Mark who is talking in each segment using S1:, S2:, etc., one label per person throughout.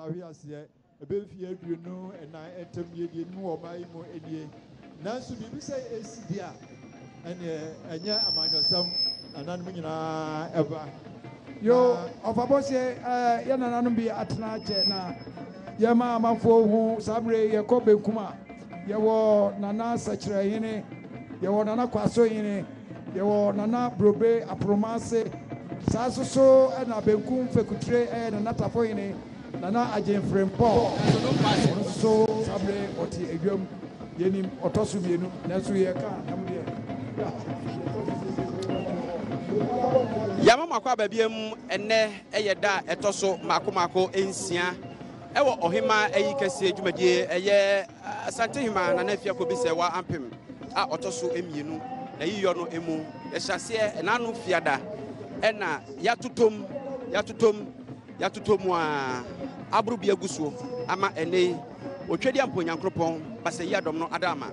S1: Mahiasia, a baby, you know, and I enter me, you know, or my more any. Nancy, you say, Sidia, and yeah, among yourself, and I'm ever.
S2: Yo, of a boss, Yananum be at Nache. Yama Mafo, who Sabre, Yakobe Kuma, Yawo Nana Sachra, Yawo Nana Quaso, Yawo Nana Brobe, a Promase, Sasso, and a Bekum Fecutre, and Nata Foine, Nana Ajem Frempo, so Sabre, Oti Egum, Yenim, Otosubinu, Nasuyaka,
S3: Yama Makwa Babium, and ne Eyada, Etoso, Mako Ensia. Ewo ohima eyi kese dwumadie eye asantehima na nafia ko bi se wa ampem a otoso emienu na yiyo no emu ehase enanu fiada ena yatutom a abru bia gusuo ama ene otwedi amponyankropon base yadom no adama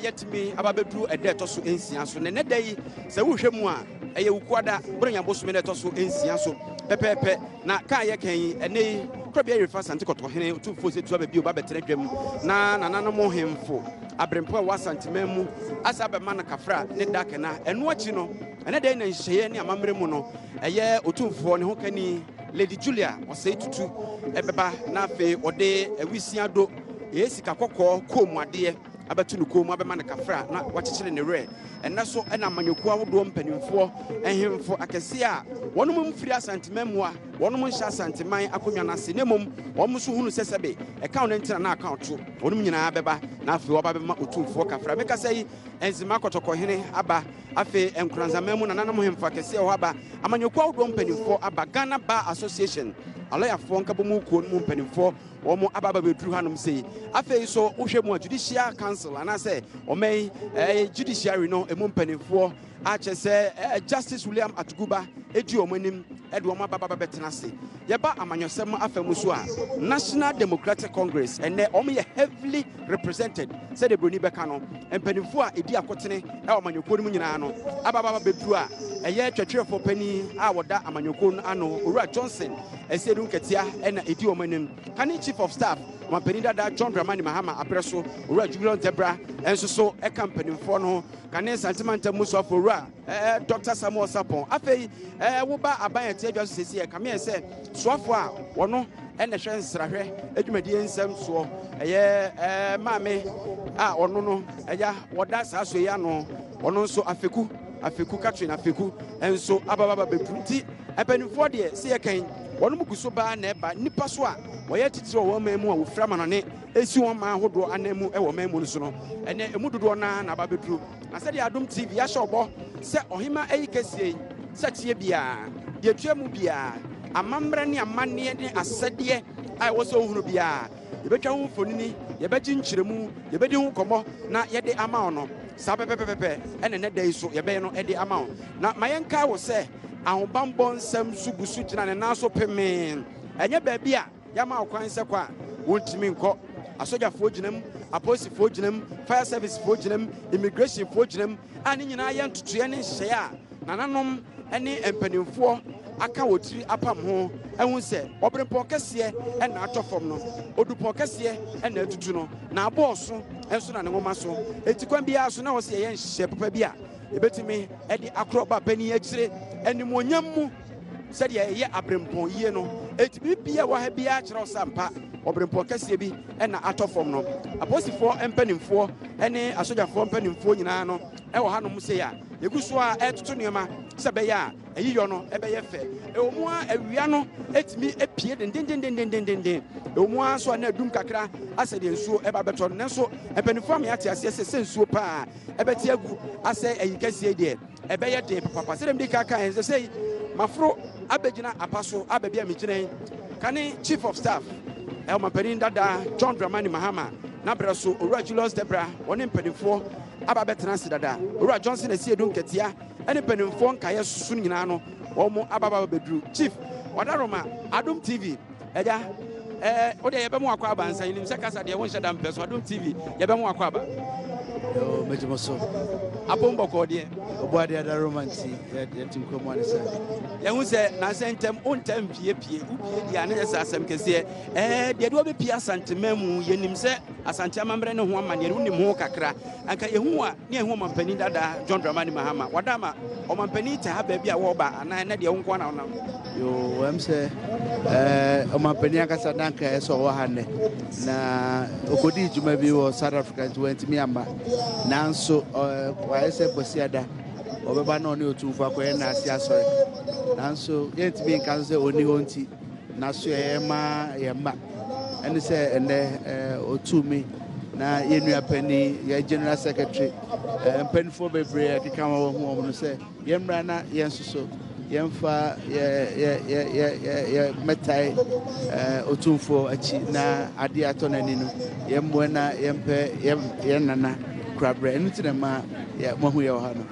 S3: yetimi ababedru ede toso ensia so ne nedai se wohwemu a eye wukwada bronya bosome ne toso ensia so pepepe na kan ye kan ene Probably refer Santi Kotohene to force to have a bio babetredem na no hemfo abrempo wa santimemu asaba mana kafra ne dakena enu achi no ene de na nhye ne amamre mu no eye otumfo ne ho kani Lady Julia osei tutu ebeba na afi ode awisia do esika kokko komuade abatu no komu abema na kafra na wakyekere ne re ena so ena manyoku awodo mpanimfo ehemfo akese a wonum mfiri asantememu a wonum nhya asanteman akonwa na se nemom wom so hunu sesebe account ntina na account wonum nyina beba na afi wobabema otumfo kafra meka sei enzima kotokohene aba afi enkranzamemu na nanam hemfo akese ho aba amanyoku awodo mpanimfo aba Ghana Bar Association alayafo nkabomu ko mu mpanimfo womo ababa bedru hanom sei afi so wohwemu judicial council anase omei judiciary no emu mpanimfo achese Justice William Atuguba edi omanim edi oma baba betenase yeba amanyosem afamuso a National Democratic Congress ene omo heavily represented said the broni beka no mpanimfo a edi akotene e omanyoko mu nyina no ababa bedru a eye twetwefo pani a woda amanyoko no ano Owura Johnson esedu nketia ena edi omanim kani chief of staff Mampeni Dada John Dramani Mahama apreso Owura Julian Debra enso so e kampanimfo no kane santimanta muso Owura Dr. Samuel Sapon afei woba aban ete adwaso sesi e kame se soafo a wono ene hwe nsrahwe adwumadi ensem so eye maame a wono no eya woda saso ya no wono nso afeku Catherine afeku enso ababa bebrunti epanimfo de se ye kan wono muguso ba na eba nipa so a woyɛ titire wo mamu a wo fra manane esi won ma hodo anamu e wo mamu so no ene emu dodo na babedru na se de Adom TV ya shobo se ohima ayi kesie se tie bia ye tuamu bia amamre ne amane ne asede ai wo so hunu bia ye betwa ho fonini ye begi nkyeremu ye bedi ho komo na ye de ama ono sa pepepepe ene ne dai so ye be no e de ama ono na mayenka wo se ahobambo nsam sugusu gina ne na so peme enye ba bia yama okwan se kwa wontimi nko asojafo ginam aposifo ginam fire service fo ginam immigration fo ginam ani nyina ye ntutuye ne hye a nananom ene empanimfo aka wotiri apam ho ehun se obrempon kese na atofom no odupon kese na atutu no na aboso enso na ne ngoma so etikwan bia so na wo se ye nhye papa bia ebetimi edi akroba pani akire animonyam mu said ye abrempon ye no etibi bia wa ha bia akire osampa obrempon kase bi na atofom no aposifo empanimfo ene asojafo empanimfo nyina no e wo hanom se ya yeguso a etutu niema se be ya eyiyo no e be ye fe e omu a awia no etimi epie den omu a so na adum kakra ase de nsuo e ba beto no nso empanimfo am ya te ase se nsuo pa e beti agu ase eyikase de e be ye de papa se dem de kaka en se mafro abegina apaso abebia migine kane chief of staff Mampeni Dada John Dramani Mahama na braso Owura Julius Debra woni mpanimfo ababetena dada Owura Johnson esiedu nketia ene mpanimfo nkaye susu nyina no omo ababa bedru chief wadaroma Adom TV eja ode yebemu akwa abansa nim se kasa de won hyeda mpeso Adom TV yebemu akwa aba
S4: Yo, Mejumoso.
S3: Upon Bocodier.
S4: Obadi ada romanti yetim komane sa.
S3: Ya hu se na sentem ontem pie ubie dia na asasem kese de do be pie asantemam yenim se asante amamre ne ho amane unim ho kakra anka yehu a ne yehu mampani dada John Dramani Mahama wadama o mampani te ha ba bia wo ba ana na de nko na ona
S4: Yo em se o mampani akasa danka eso wo hanne na okodi juma bi wo South Africa 20 mi amba nanso wa ese bosiada obeba na oni otufu akoye na asi asore nanso yentimi nkan se oni honti na so yema ene se ene otumi na yenua pani ye general secretary mpanifo bebre keka wo hu no se yemra na yensoso yemfa ye metai otumfo achi na ade atonani no yembo na yempe yenana krabre enutire ma mahu ye ha no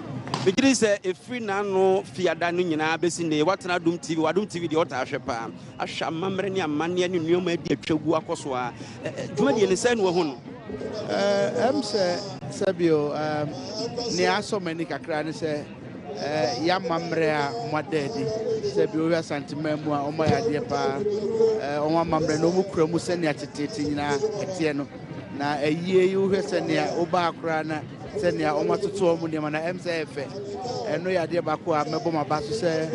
S3: Bigiri se efri na no fiada no nyina besi ne watena Dum TV de ota ahwepa ahwa mamre ne amane ne nuoma adi atwagu akoso a dwuma de ne se no ho no
S4: em se sabio ne aso mani kakra ne se ya mamre a modedi sabio ya santimamu a o ma ya de pa o ma mamre no mu kura mu se ne atetete nyina etie no na ayie yi wo hwese ne o ba akra na senia o matoto o mu ne na MCF eno ya de ba ko a mebo maba so se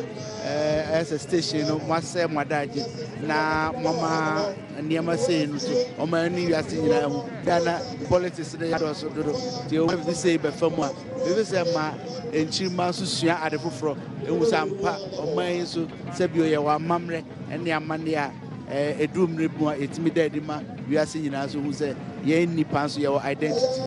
S4: SS station no mwase mwadaje na mama niema sei no so o ma ni wiase nyina mu dana politics ne ya do so dodo ti o we say be famu a we say ma enchirima so sua ade foforo ewu sampa o man so se bi o ye wa mamre ene amane a edum rebu a etimi dadi ma wiase nyina so hu se ye nipa so ye identity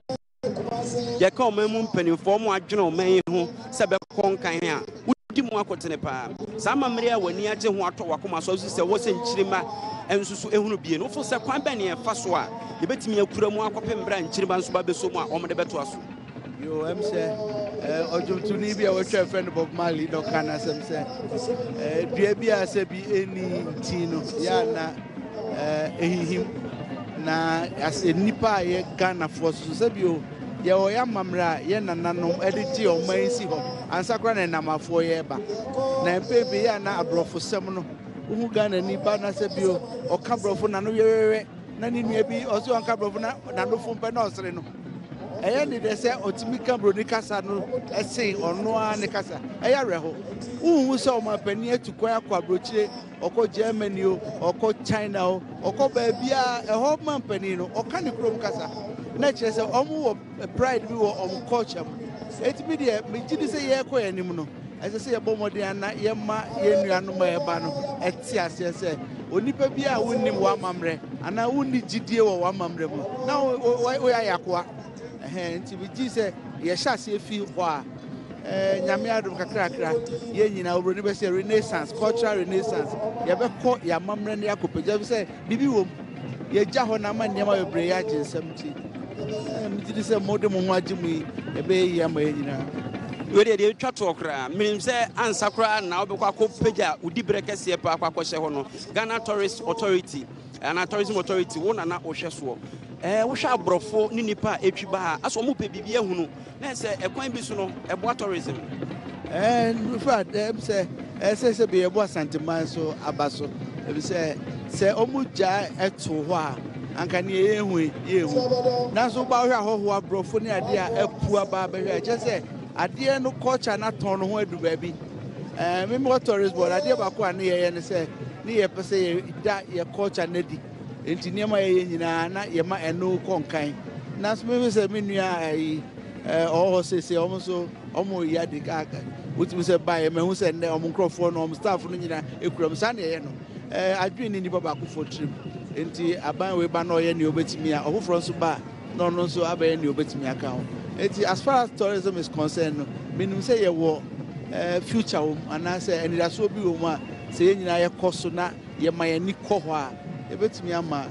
S3: ya ka omamu mpanimfo mu adwene oman ho se be konkan a wudi mu akotene pa sa mamre a wani agye ho ato wakoma so se wo se nchirima ensusu ehunu bie no fo se kwan be ne fa so a ye betimi akura mu akopembra nchirima nso ba beso mu a omde beto aso
S4: yo em se ojumtu ni bia wo twa friend Bob Marley no kana sem se dua bia se bi eni tino ya na ehihim na as nipa ye Ghana force so se bi o ye o ya mamra ye nananom editi o man si ho ansakra na namafo ye ba na empebe ya na abrofo sem no uhu Ghana ni ba na se bi o ka brofo na no yewewe na ni nua bi o se on ka brofo na no fompe na osere no eye ni de se otimi kambro ni kasa no ese ono a ni kasa eye reho uhu se o ma pani atukwa akwa brochire oko Germany o oko China o oko ba bia eho ma pani no oka ni krom kasa na kire se omo pride bi wo omo culture etimi de me gidi se ye ko yanim no ese se ye bomode na ye ma ye nuanu ma ye ba no eti ase se onipa bia wonnim wa mamre ana wonni gidie wo wa mamre mu na wo ya yakwa nti bi gi se ye sha se fi ho a nyame adum kakrakra ye nyina obro ni be se renaissance cultural renaissance ye be ko ya mamre ne yakopagya bi se bibi wom ye gya ho na ma nyama ye bre ya ginsam ti mi se modem ho agimu e be ye ma ye nyina
S3: we de twa to okra minim se ansa kra na obekwa kopagya udi brekese pa akwa hye ho no Ghana Tourist Authority and Tourism Authority wona na ohwe so wo hwa abrofo ni nipa etwi ba aso mo pe bibia hunu na se ekwan bi so no ebo tourism
S4: in fact them say be ebo asanteman so abaso e say omuja eto ho a anka ne yehu na so ba hwa ho abrofo ni ade a apu aba ba hwa je say ade no culture na ton ho adu ba bi me mo tourist board ade ba ko ane ye ne say ni ye pese ye da ye culture na di enti niema ye nyina na ye ma eno konkan na so me se me nua ai o se omo so omo ya de kaka wuti se ba ye me hu se ne omo nkrofo no omo staff no nyina ekuram sa na ye no adwen ni baba ko for trip enti aban we ba na ye ne obetimi a ofoforo so ba no no so abaye ne obetimi aka ho enti as far as tourism is concerned no menim se ye wo future wo ana se enida so bi wo mu a se ye nyina ye koso na ye ma ye ni ko ho a ebetimi ama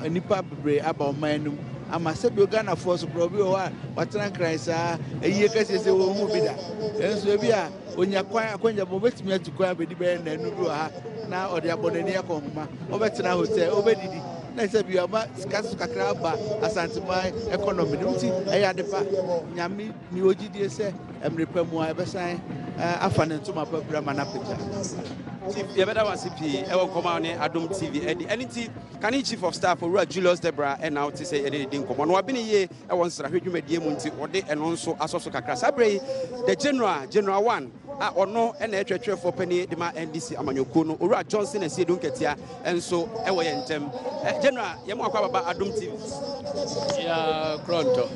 S4: nipa bebre aba omanum ama se bi Ghana force probi o a watran kransa eyiye kase se wo hu bi da enso bi a onya kwan akwanya bo betimi atukwa abedi be na anu bi ha na ode abonani yakoma obetena hotel obedidi na sɛ bi ama sika so kakra ba asanteman economy no nti ɛyɛ ade pa nyame mi ogidie sɛ emrepa mu a ɛbɛsan afa ne ntoma pa bra ma na pagya
S3: Chief yɛbɛda wase pii ɛwɔ nkɔmmɔ ne Adom TV ɛdi ɛne nti kane chief of staff owura Julius Debra ɛna wote sɛ yɛde di nkɔmmɔ no wabene yie ɛwɔ nsrahwɛ dwumadie mu nti wɔde ɛno nso asɔ so kakra saa berɛ yi the general 1 a ɔno ɛna ɛtwɛtwɛfoɔ pani de ma NDC amanyɔkuo no owura Johnson Asiedu Nketia ɛnso ɛwɔ yɛn ntɛm general yɛmu akɔ ababa Adom TV
S5: ya kronto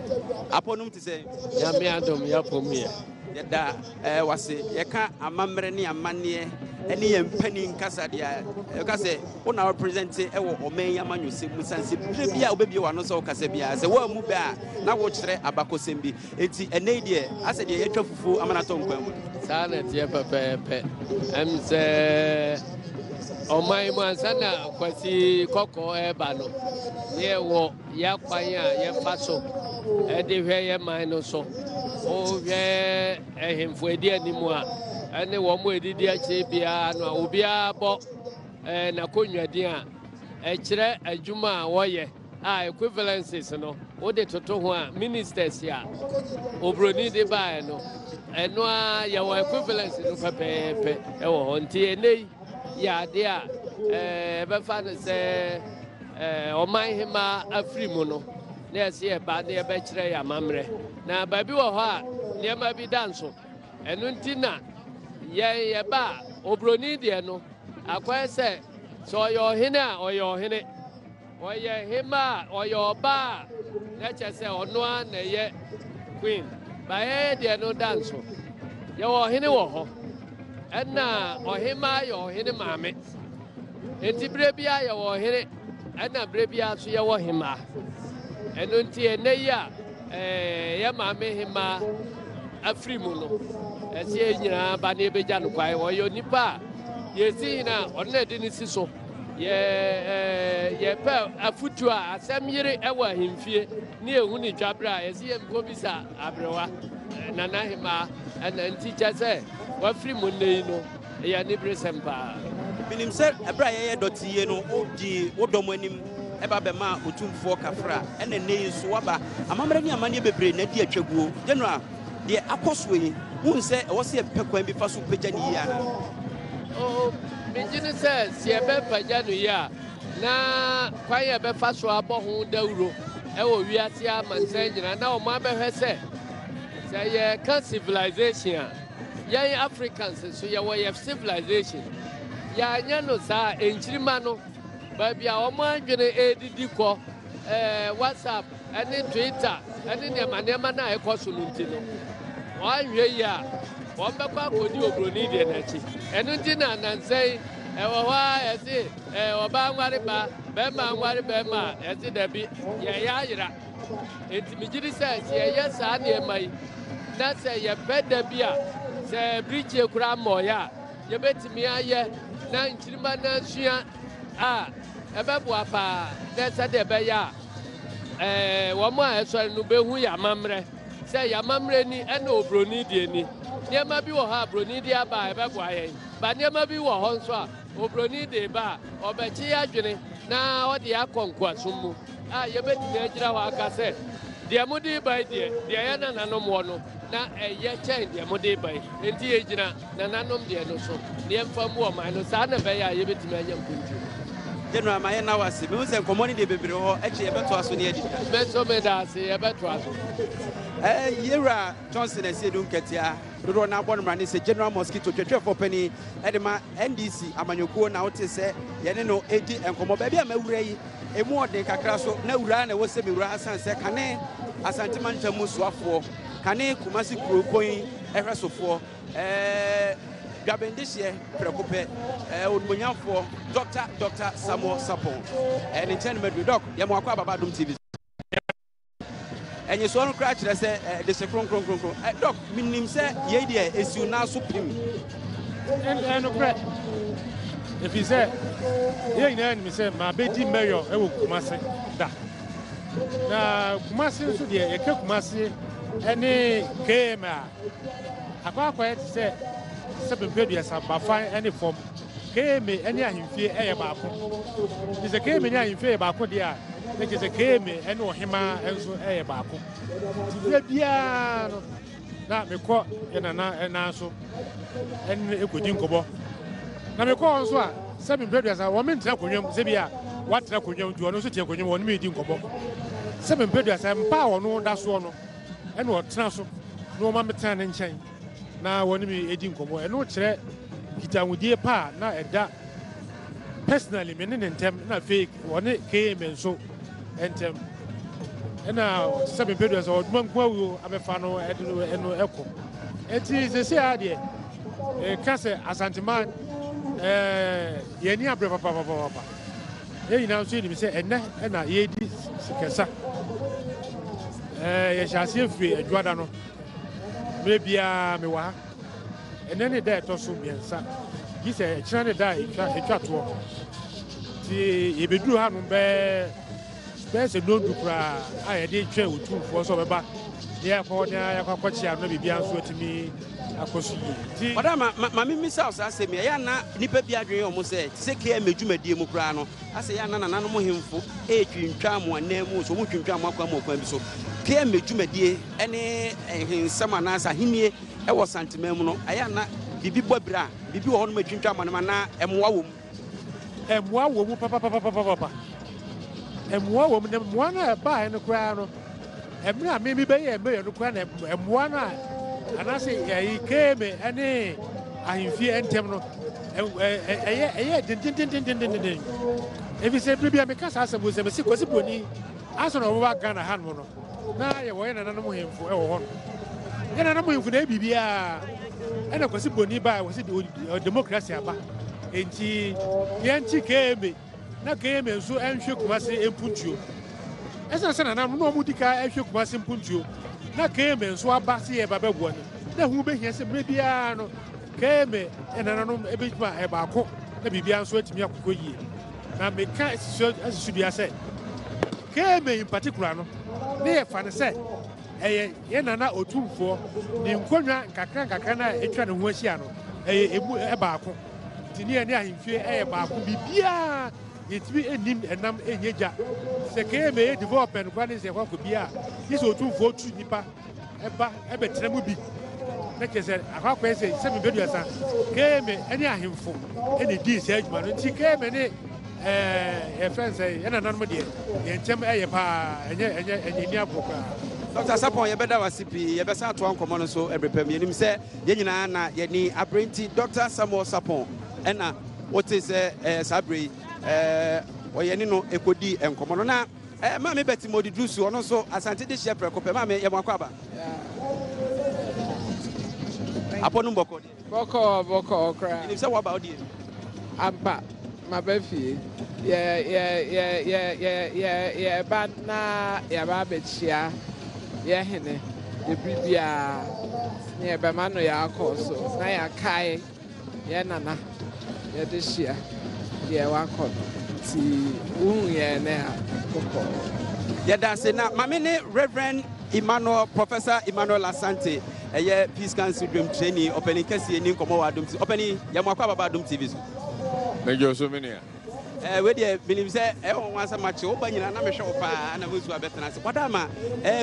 S3: apɔnom te sɛ
S5: nyame adom ya pomie
S3: yɛda wase yɛka amammerɛ ne amanneɛ ɛne yɛn mpani nkasa deɛ ɛka sɛ wona represente ɛwɔ ɔman yi amanyɔsɛm mu sane sɛ berɛ bi a wobɛbie w'ano sɛ wokasa biara sɛ woamu bɛ a na wokyerɛ abakɔsɛm bi enti ɛnɛ deɛ asɛ deɛ yɛtwa fufuo amanatɔ nkwa mu
S5: saa na ɛteɛ pɛpɛɛpɛ ɛm sɛ ɔman mu ansa na Kwasi Kɔkɔɔ ɛba no ne yɛwɔ yɛakwan a yɛfa so ɛde hwɛ yɛ man no so wohwɛ ɛhemfo adi anim a ɛne wɔn mu edidi akyire biara no a obiara bɔ n'akonnwadin a ɛkyerɛ adwuma a wɔyɛ a equivalences no wode toto ho a ministers a obroni de baeɛ no ɛno a yɛwɔ equivalence no pɛpɛɛpɛ ɛwɔ hɔ nti ɛnɛ yi yɛ ade a ɛbɛfa no sɛ ɔman hema afiri mu no na yɛsɛ yɛba na yɛbɛkyerɛ yɛ amammerɛ na baabi wɔ hɔ a nneɛma bi da nso ɛno nti na yɛba a obroni deɛ no akɔyɛ sɛ ɔyɛ ɔhene a ɔyɛ ɔhene ɔyɛ hema a ɔyɛ ɔbaa a na kyerɛ sɛ ɔno a na ɛyɛ queen baeɛ deɛ no da nso yɛwɔ ɔhene wɔ hɔ ɛna ɔhema yɛ ɔhene maame enti berɛ biara yɛwɔ ɔhene ɛna berɛ biara nso yɛwɔ hema ɛno nti ɛnɛ yi a yɛ maame hema afiri mu no ɛsɛ yɛ nyinaa ba na yɛbɛgya no kwae ɔyɛ onipa a yɛsi hina ɔno na ɛde ne si so yɛpɛ afutuo a asɛm yere ɛwɔ ahemfie ne yɛhu ne dwaberɛ a yɛsi yɛ nkɔ bisa aberewa nana hema ɛna nti kyɛ sɛ wafiri mu nnɛ yi no ɛyɛ ne bere sɛm paa
S3: menim sɛ ɛberɛ a yɛyɛ dɔteyie no wodi wodɔm anim ɛba bɛma otumfoɔ kafra ɛna nnɛ yi nso waba amammerɛ ne amanneɛ bebree na adi atwaguo general deɛ akɔ so yi wohu sɛ ɛwɔ sɛ yɛpɛ kwan bi fa so pagya ne yie ana
S5: megye ne sɛ sɛ yɛbɛpagya no yi a na kwan yɛbɛfa so abɔ ho dawuro ɛwɔ wiase amansan nyinaa na ɔma bɛhwɛ sɛ yɛka civilization a yɛn Africans so yɛwɔ yɛ civilization yɛanyɛ no saa ɛnkyirima no baabi a ɔmo adwene ɛdidi kɔ WhatsApp ɛne Twitter ɛne nneɛma no a ɛkɔ so no nti no wɔahwɛ yi a wɔn bɛkɔ akɔdi obroni deɛ n'akyi ɛno nti na nansɛn ɛwɔ hɔ a yɛse ɔbaa nware ba bɛrima nware bɛrima a yɛse dabi yɛyɛ ayera enti megye di sɛ yɛyɛ saa nneɛma yi na sɛ yɛpɛ da bi a sɛ birikyie koraa mmɔɔyɛ a yɛbɛtumi ayɛ na nkyirima no asua a ɛbɛboa paa na sɛdeɛ ɛbɛyɛ a wɔn a ɛsɔre no bɛhu yɛ amammerɛ sɛ yɛ amammerɛ ni ɛna obroni deɛ ni nneɛma bi wɔ hɔ a obroni de aba a ɛbɛboa yɛn ba nneɛma bi wɔ hɔ nso a obroni de ba a ɔbɛkye yɛ adwene na ɔde akɔ nkoasom mu a yɛbɛtumi agyina hɔ aka sɛ deɛ mode ba deɛ yɛ nananom wɔ no na ɛyɛ kyɛn deɛ mode ba enti yɛgyina nananom deɛ no so nneɛmfa mu ɔman no saa na ɛbɛyɛ a yɛbɛtumi anya mpuntu
S3: general ma yɛ na wase mehu sɛ nkɔmmɔ ne deɛ bebree hɔ akyi yɛbɛtoa so ne yɛdi
S5: mɛso meda ase yɛbɛtoa so
S3: yɛwura Johnson Asiedu Nketia dodoɔ no abɔ no mmara ne sɛ general mosquito twɛtwɛfoɔ pani ɛde ma NDC amanyɔkuo na wote sɛ yɛne no ɛdi nkɔmmɔ baabi a mawura yi ɛmu ɔden kakra so na wura na ɛwɔ sɛ mewura asan sɛ kane asantema ntamu soafoɔ kane Kumasi kurokɔn ɛhwɛ sofoɔ Dwabendehyeɛ prɛko pɛ onimonyamfoɔ Dr. Samuel Sapon ne nkyɛn no madu dɔk yɛma wakɔ ababa Adom TV ɛnyɛ soɔ no koraa kyerɛ sɛ de hyɛ kronkronkronkron dɔk menim sɛ yɛi deɛ ɛsiw naa so prim
S6: ɛnokorɛ ɛfiri sɛ yɛ nyinaa nim sɛ maabɛdi mayor ɛwɔ Kumasi da na Kumasi nso deɛ yɛka Kumasi ɛne KM a akɔyɛ te sɛ bɛmpɛduasa bafan ɛne fam KMA any ahimfie ɛyɛ baako te sɛ KMA ne ahimfie yɛ baako deɛ a ne te sɛ KMA ɛne ɔhema nso ɛyɛ baako te biara no na mekɔ ɛnana ɛna so ɛne ekodi nkɔbɔ na mekɔ nso a sɛ mempɛduasa wɔ me ntena konwam sɛ bi a watena konwam nti ɔno nso tie konwam ɔno me di nkɔbɔ sɛ mempɛduasa mpa a ɔno da soɔ no ɛne ɔtena so na ɔma metena ne nkyɛn na wɔne me edi nkɔbɔ ɛno kyerɛ kitahudie pa na ɛda personally me ne ne ntɛm na fake wɔne KMA nso ntɛm ɛna sɛ mempɛduasa ɔduma nko awuo abɛfa no ɛno ɛkɔ enti sɛsɛ a deɛ ɛka sɛ asanteman yɛni abrɛ papapapapa yɛnyina nso yɛnim sɛ ɛnɛ ɛna yɛdi sikɛsa yɛhyɛ aseɛ firi adwada no mmerɛ biara mewɔ ha ɛnɛ ne da ɛtɔ so mmiɛnsa gye sɛ ɛkyerɛ ne da a ɛtwa toɔ nti yɛbɛduru ha no bɛɛ sɛ nondu koraa a yɛde twɛ otumfoɔ sɛ ɔbɛba ne yɛkɔ ne yɛkɔakɔkyea no na biribia nso atumi akɔ so yie
S3: ɔda ma memisa wo saa asɛm ɛyɛ ana nnipa bi adwene ɔmo sɛ te sɛ KMA dwumadie mu koraa no asɛ yɛ ana nananom hemfo ɛtwintwa mo anan mu so ɔmotwintwa mo akwa ma ɔkwan bi so KMA dwumadie ɛne nsɛm anaasɛ ahennie ɛwɔ santeman mu no ɛyɛ ana biribi bɔ berɛ a biribi wɔ hɔ no ma twintwa mo no ma na ɛmmoa wɔ mu
S6: ɛmmoa wɔ mu papapapapapa ɛmmoa wɔ mu na mmoa no a ɛbaeɛ no koraa no ɛmmerɛ a memi bɛyɛ ɛmmɛyɛ no koraa na ɛmmoa no a anaasɛ yɛyi KMA ɛne ahemfie ntɛm no ɛyɛ dendendendendenden ɛfiri sɛ bere bi a meka saa asɛm sɛ mɛsi kwasi boni asɛ na ɔbɛba Ghana ha no na yɛwɔ yɛ nananom hemfo ɛwɔ hɔ no yɛ nananom hemfo na ɛbiribiaa ɛna kwasi boni baa wɔsɛ democracy aba enti yɛnkyi KMA na KMA nso ɛnhwɛ Kumase mpuntuo ɛsɛ sɛ nananom na ɔmudi ka ɛhwɛ Kumase mpuntuo na KMA nso aba sɛ yɛba bɛboɔ no na hu bɛhia sɛ mmerɛ biara no KMA ɛnananom ɛbɛtuma ɛbaako na biribia nso atumi akokɔ yie na meka asisu bia sɛ KMA in particular no ne yɛfa ne sɛ ɛyɛ yɛ nana otumfoɔ ne nkonnwa nkakra na ɛtwa ne ho ahyia no ɛyɛ emu ɛbaako nti ne yɛ ne ahemfie ɛyɛ baako biribiara yɛtumi anim ɛnam ɛnyɛ gya sɛ KMA yɛ development kwa ne sɛ ɛkɔ akɔ bia yɛ sɛ otumfoɔ tu nnipa ɛba ɛbɛtena mu bi na kyerɛ sɛ akɔakɔɛ sɛ sɛ mebɛduasa KMA ɛne ahemfo ɛne dii saa adwuma no nti KMA ne yɛfrɛ sɛ yɛnananom deɛ yɛnkyɛm ɛyɛ paa ɛnyɛ ni agorɔ koraa
S3: Dr. Sapon yɛbɛda wase pii yɛbɛsa atoa nkɔmmɔ no so ɛbrɛpɛm yɛnim sɛ yɛn nyinaa na yɛni aberɛnti Dr. Samuel Sapon ɛna wote sɛ saa berɛ yi ɔyɛ ne no ɛkɔdi nkɔmmɔ no na maame bɛti ma ɔdeduru su ɔno nso asante de hyɛ prɛko pɛ maame yɛmɔ akɔ aba apɔ no mbɔkɔ deɛ
S7: bɔkɔ koraa
S3: ɛnim sɛ woaba wodeɛ
S7: ampa mabɛfie yɛba na yɛba abɛkyia yɛhene yɛbiri biara na yɛbɛma no yɛakɔ so na yɛakae yɛ nana yɛde hyia deɛ wakɔ no nti wohu yɛn ne a kokɔ
S3: yɛda ase na mame ne Reverend Emmanuel Professor Emmanuel Asante ɛyɛ Peace Council Dream Training ɔpɛni kɛseɛ ni nkɔmmɔ wɔ Adom TV ɔpɛni yɛmɔ akɔ ababa Adom TV so
S8: Mejo so many.
S3: We dey believe say e won wan say match wo ba nyina na mehwe wo pa na mezu abetena se kwada ma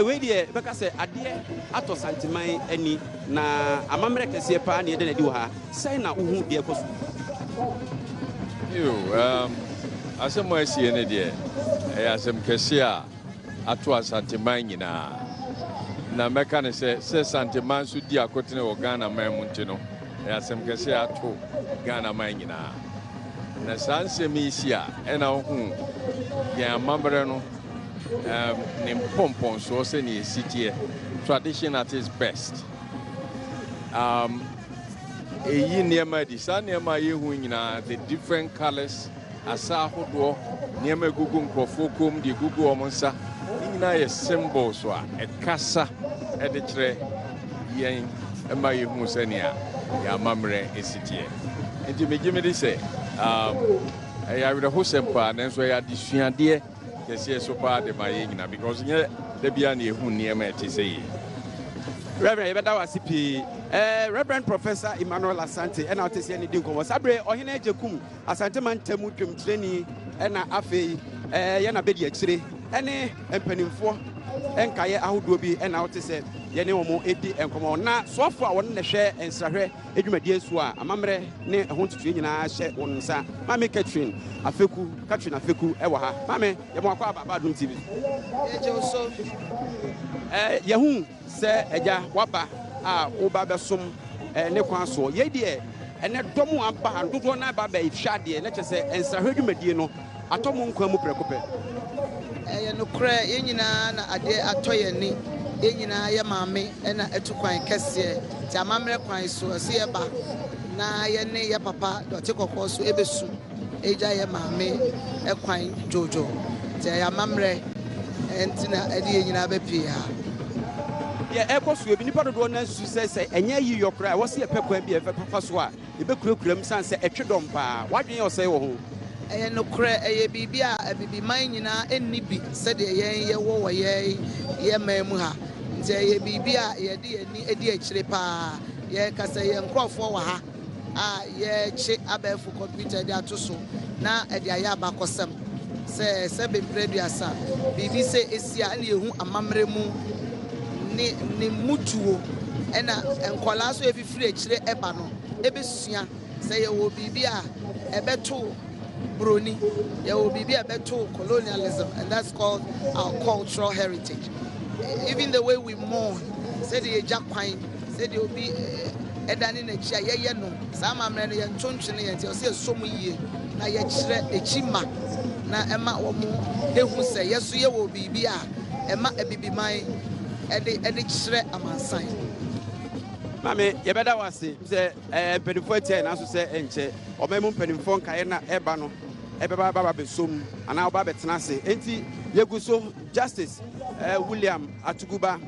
S3: we dey beka say ade ato santiman ani na amamre kese pa na yede na di wo ha sai na wo hu de ekoso
S8: asem asie ne de asem kese a ato santiman nyina na meka ne se santiman so di akotene wo Ghana man mu nti no asem kese ato Ghana man nyina na sanse mi sia ena hu ya mambre no ne pompon so se ne sitie tradition at its best eyi niema di sa niema ye hu nyina the different colors asa hodo niema gugu nkrofo kom di gugu omonsa nyina ye symbol so a ekasa e de kire yen ema ye hu se ne ya mamre esitie enti megime di se I would have said, and so I had this idea, yes, so bad, my because there be any who near me to say.
S3: Reverend Yebeda Wasipi, Reverend Professor Emmanuel Asante, and I'll tell you anything. Sabre, or Hine Jekum, Asante Man Temutum Training, and Afe, Yana Bedi X-ray, any and Peninfo, and Kaya Ahudobi, and I'll tell you, Yanemo Edi and come on. Now, so far, one the share and Sahre, Edumedia Swa, a mamre, ne, I want to train in our share on Sa, Mammy Catherine, Afeku, Ewaha, Mammy, Yamaka Badun TV. Yahoo. Say eja waba a oba besom ne kwan so ye de ene domo aba dodo na aba be hwade ne kyese ensahwadwumadie no atomo nkwan mu prekope
S9: ye no kra ye nyina na ade atoye ni ye nyina ye maame na etu kwan kese ti amamre kwan so se ye ba na ye ne ye papa dote kokko so ebesu eja ye maame kwan jojo ti amamre entina ade ye nyina be pia
S3: Echo Swim, you put on us to say, and yeah, your cry was here, Pepper, be a papa swat. You be cruel, sans a tredompa. What do you say? Oh,
S9: and no cray, a bibia, a bibi mine, and nibi, said the ye wo, ye memuha. Say a bibia, ye dear chilipa, ye cassa and crop for ha. Ah, ye check abe for computer there to so. Now at the ayaba cosum. Say, seven previous, bibi say, is ya you a mamremu. Ni mutuo ena enkwala so efi free chire eba no ebesua say ye wo bibia ebeto broni ye wo bibia ebeto colonialism, and that's called our cultural heritage. Even the way we mourn, say the jakwan, say the obi edani na chia ye no sama mre ye ntontwene ye nti say so mu yie na ye chire echima na ema wo mu ehu say yeso ye wo bibia ema ebibiman edi chere amansan
S3: Mame Yebeda Wasi say penifo 10 na so say enche omemu penifo nkae na eba no ebeba baba besom ana oba betena se enti yeguso Justice William Atuguba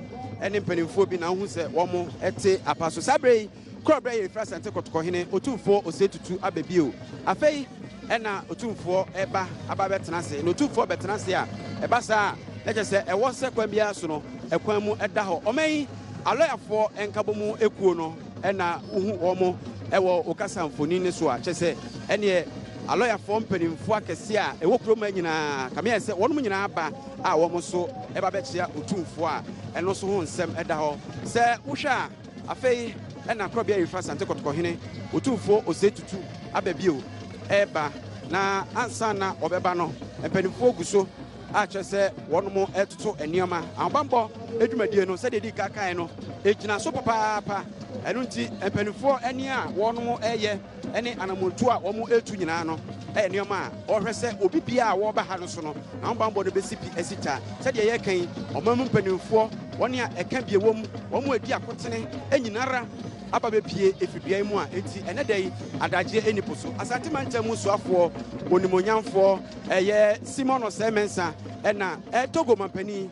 S3: ene penifo bi na hu say womo ete apaso sabre krobre ye fra sante kotoko hene otumfo osetutu abebio afei ena otumfo eba aba betena se no otumfo betena se a eba sa eje se ewo se kwa bia so no ekwan mu eda ho omen aloyafo enkabomu ekuo no ena uhu omo ewo okasa mfoni ne so a kyese ene aloyafo mpanimfo akese a ewo kroma nyina kame se wonum nyina aba a wo mo so eba bekyia otumfo a eno so ho nsem eda ho se wohwa afei ena krobia yifa sante kotoko hene otumfo osetutu ababio eba na ansa na obeba no mpanimfo guso a kyese wonom etoto enioma ambambo edwumadie no se de kakan no ejina so papa enu nti mpanimfo eni a wonom eye ene anamotu a womo etu nyina no enioma a ohwese obi bia a wo ba ha no so no ambambo de besipi esita se de ye kan omam mpanimfo woni a eka bie wom womo adi akotene enyinara aba bepie efidua mu a enti ene dai adaje enipo so asante mantamu so afo onimonyamfo eye Simon Osemensa ena Togo mampani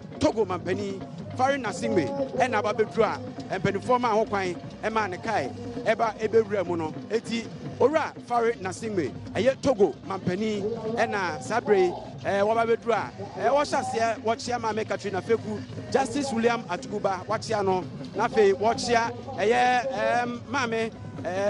S3: Fari Nasingwe ena aba bedru a empanifo ma ho kwan ema ne kai eba ebewura mu no enti ora Fari Nasingwe eye Togo mampani ena sabre waba bedru a wo hyase wo chia ma me Katrina Feku Justice William Atuguba wo chia no na fe wo chia eye mame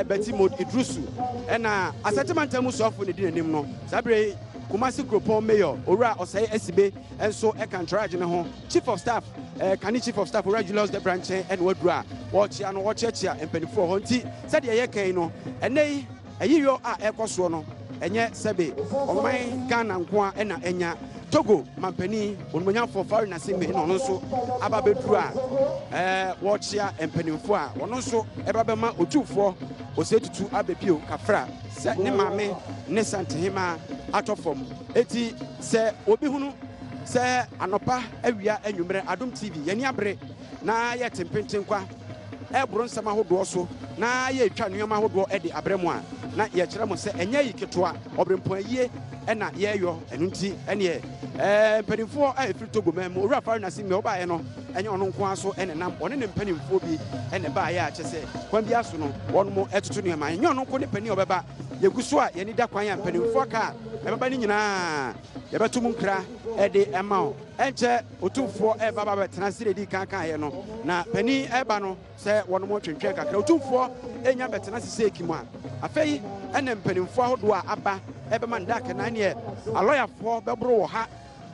S3: Betty Mod Idrusu ena asetemantamu sofo ne dinanim no sabre Kumasi Kropon Mayor Ora Osai Esibe enso ekantrage ne ho Chief of Staff Kani Chief of Staff Ora Julius de Branche and Wodra watch ano watch chia empanifo ho nti said ye kan no enei ayiyo a ekoso no enye sebe oman Ghana nko a na enya Togo mampani onmonyamfo Fari Nasingwe no nso aba bedru a watchia empanifo a wono nso eba bema otufo osetutu abepio kafra se ne mame ne santehima atofom eti se obi hunu se anopa awia anwumre Adom TV yani abre na ye tempenten kwa ebro nsama hodo so na ye twa nneoma hodo e de abremu a na ye kire mo se enya yiketoa obrempo ayie ena ye yo enunti ene mpanimfo a efiri Togo memo ora Fari Nasingwe oba ye no enye ono nko aso ene nam one ne mpanimfo bi ene ba ye a kyese kwan bi aso no wono mo etoto nneoma enye ono nko ne pani obeba yeguso a ye ni da kwan ya mpanimfo ka ɛbɛba ne nyinaa yɛbɛto mu nkra ɛde ɛma wo ɛnkyɛ otumfoɔ ɛba ba bɛtena se de kan kan yɛ no na pani ɛba no sɛ wɔn mo twentwɛn kakra otumfoɔ enya bɛtena se sɛ ekimu a afei ɛna mpanimfoɔ ahodoɔ a aba ɛbɛma ndaka na ne alɔyafoɔ bɛboro wɔ ha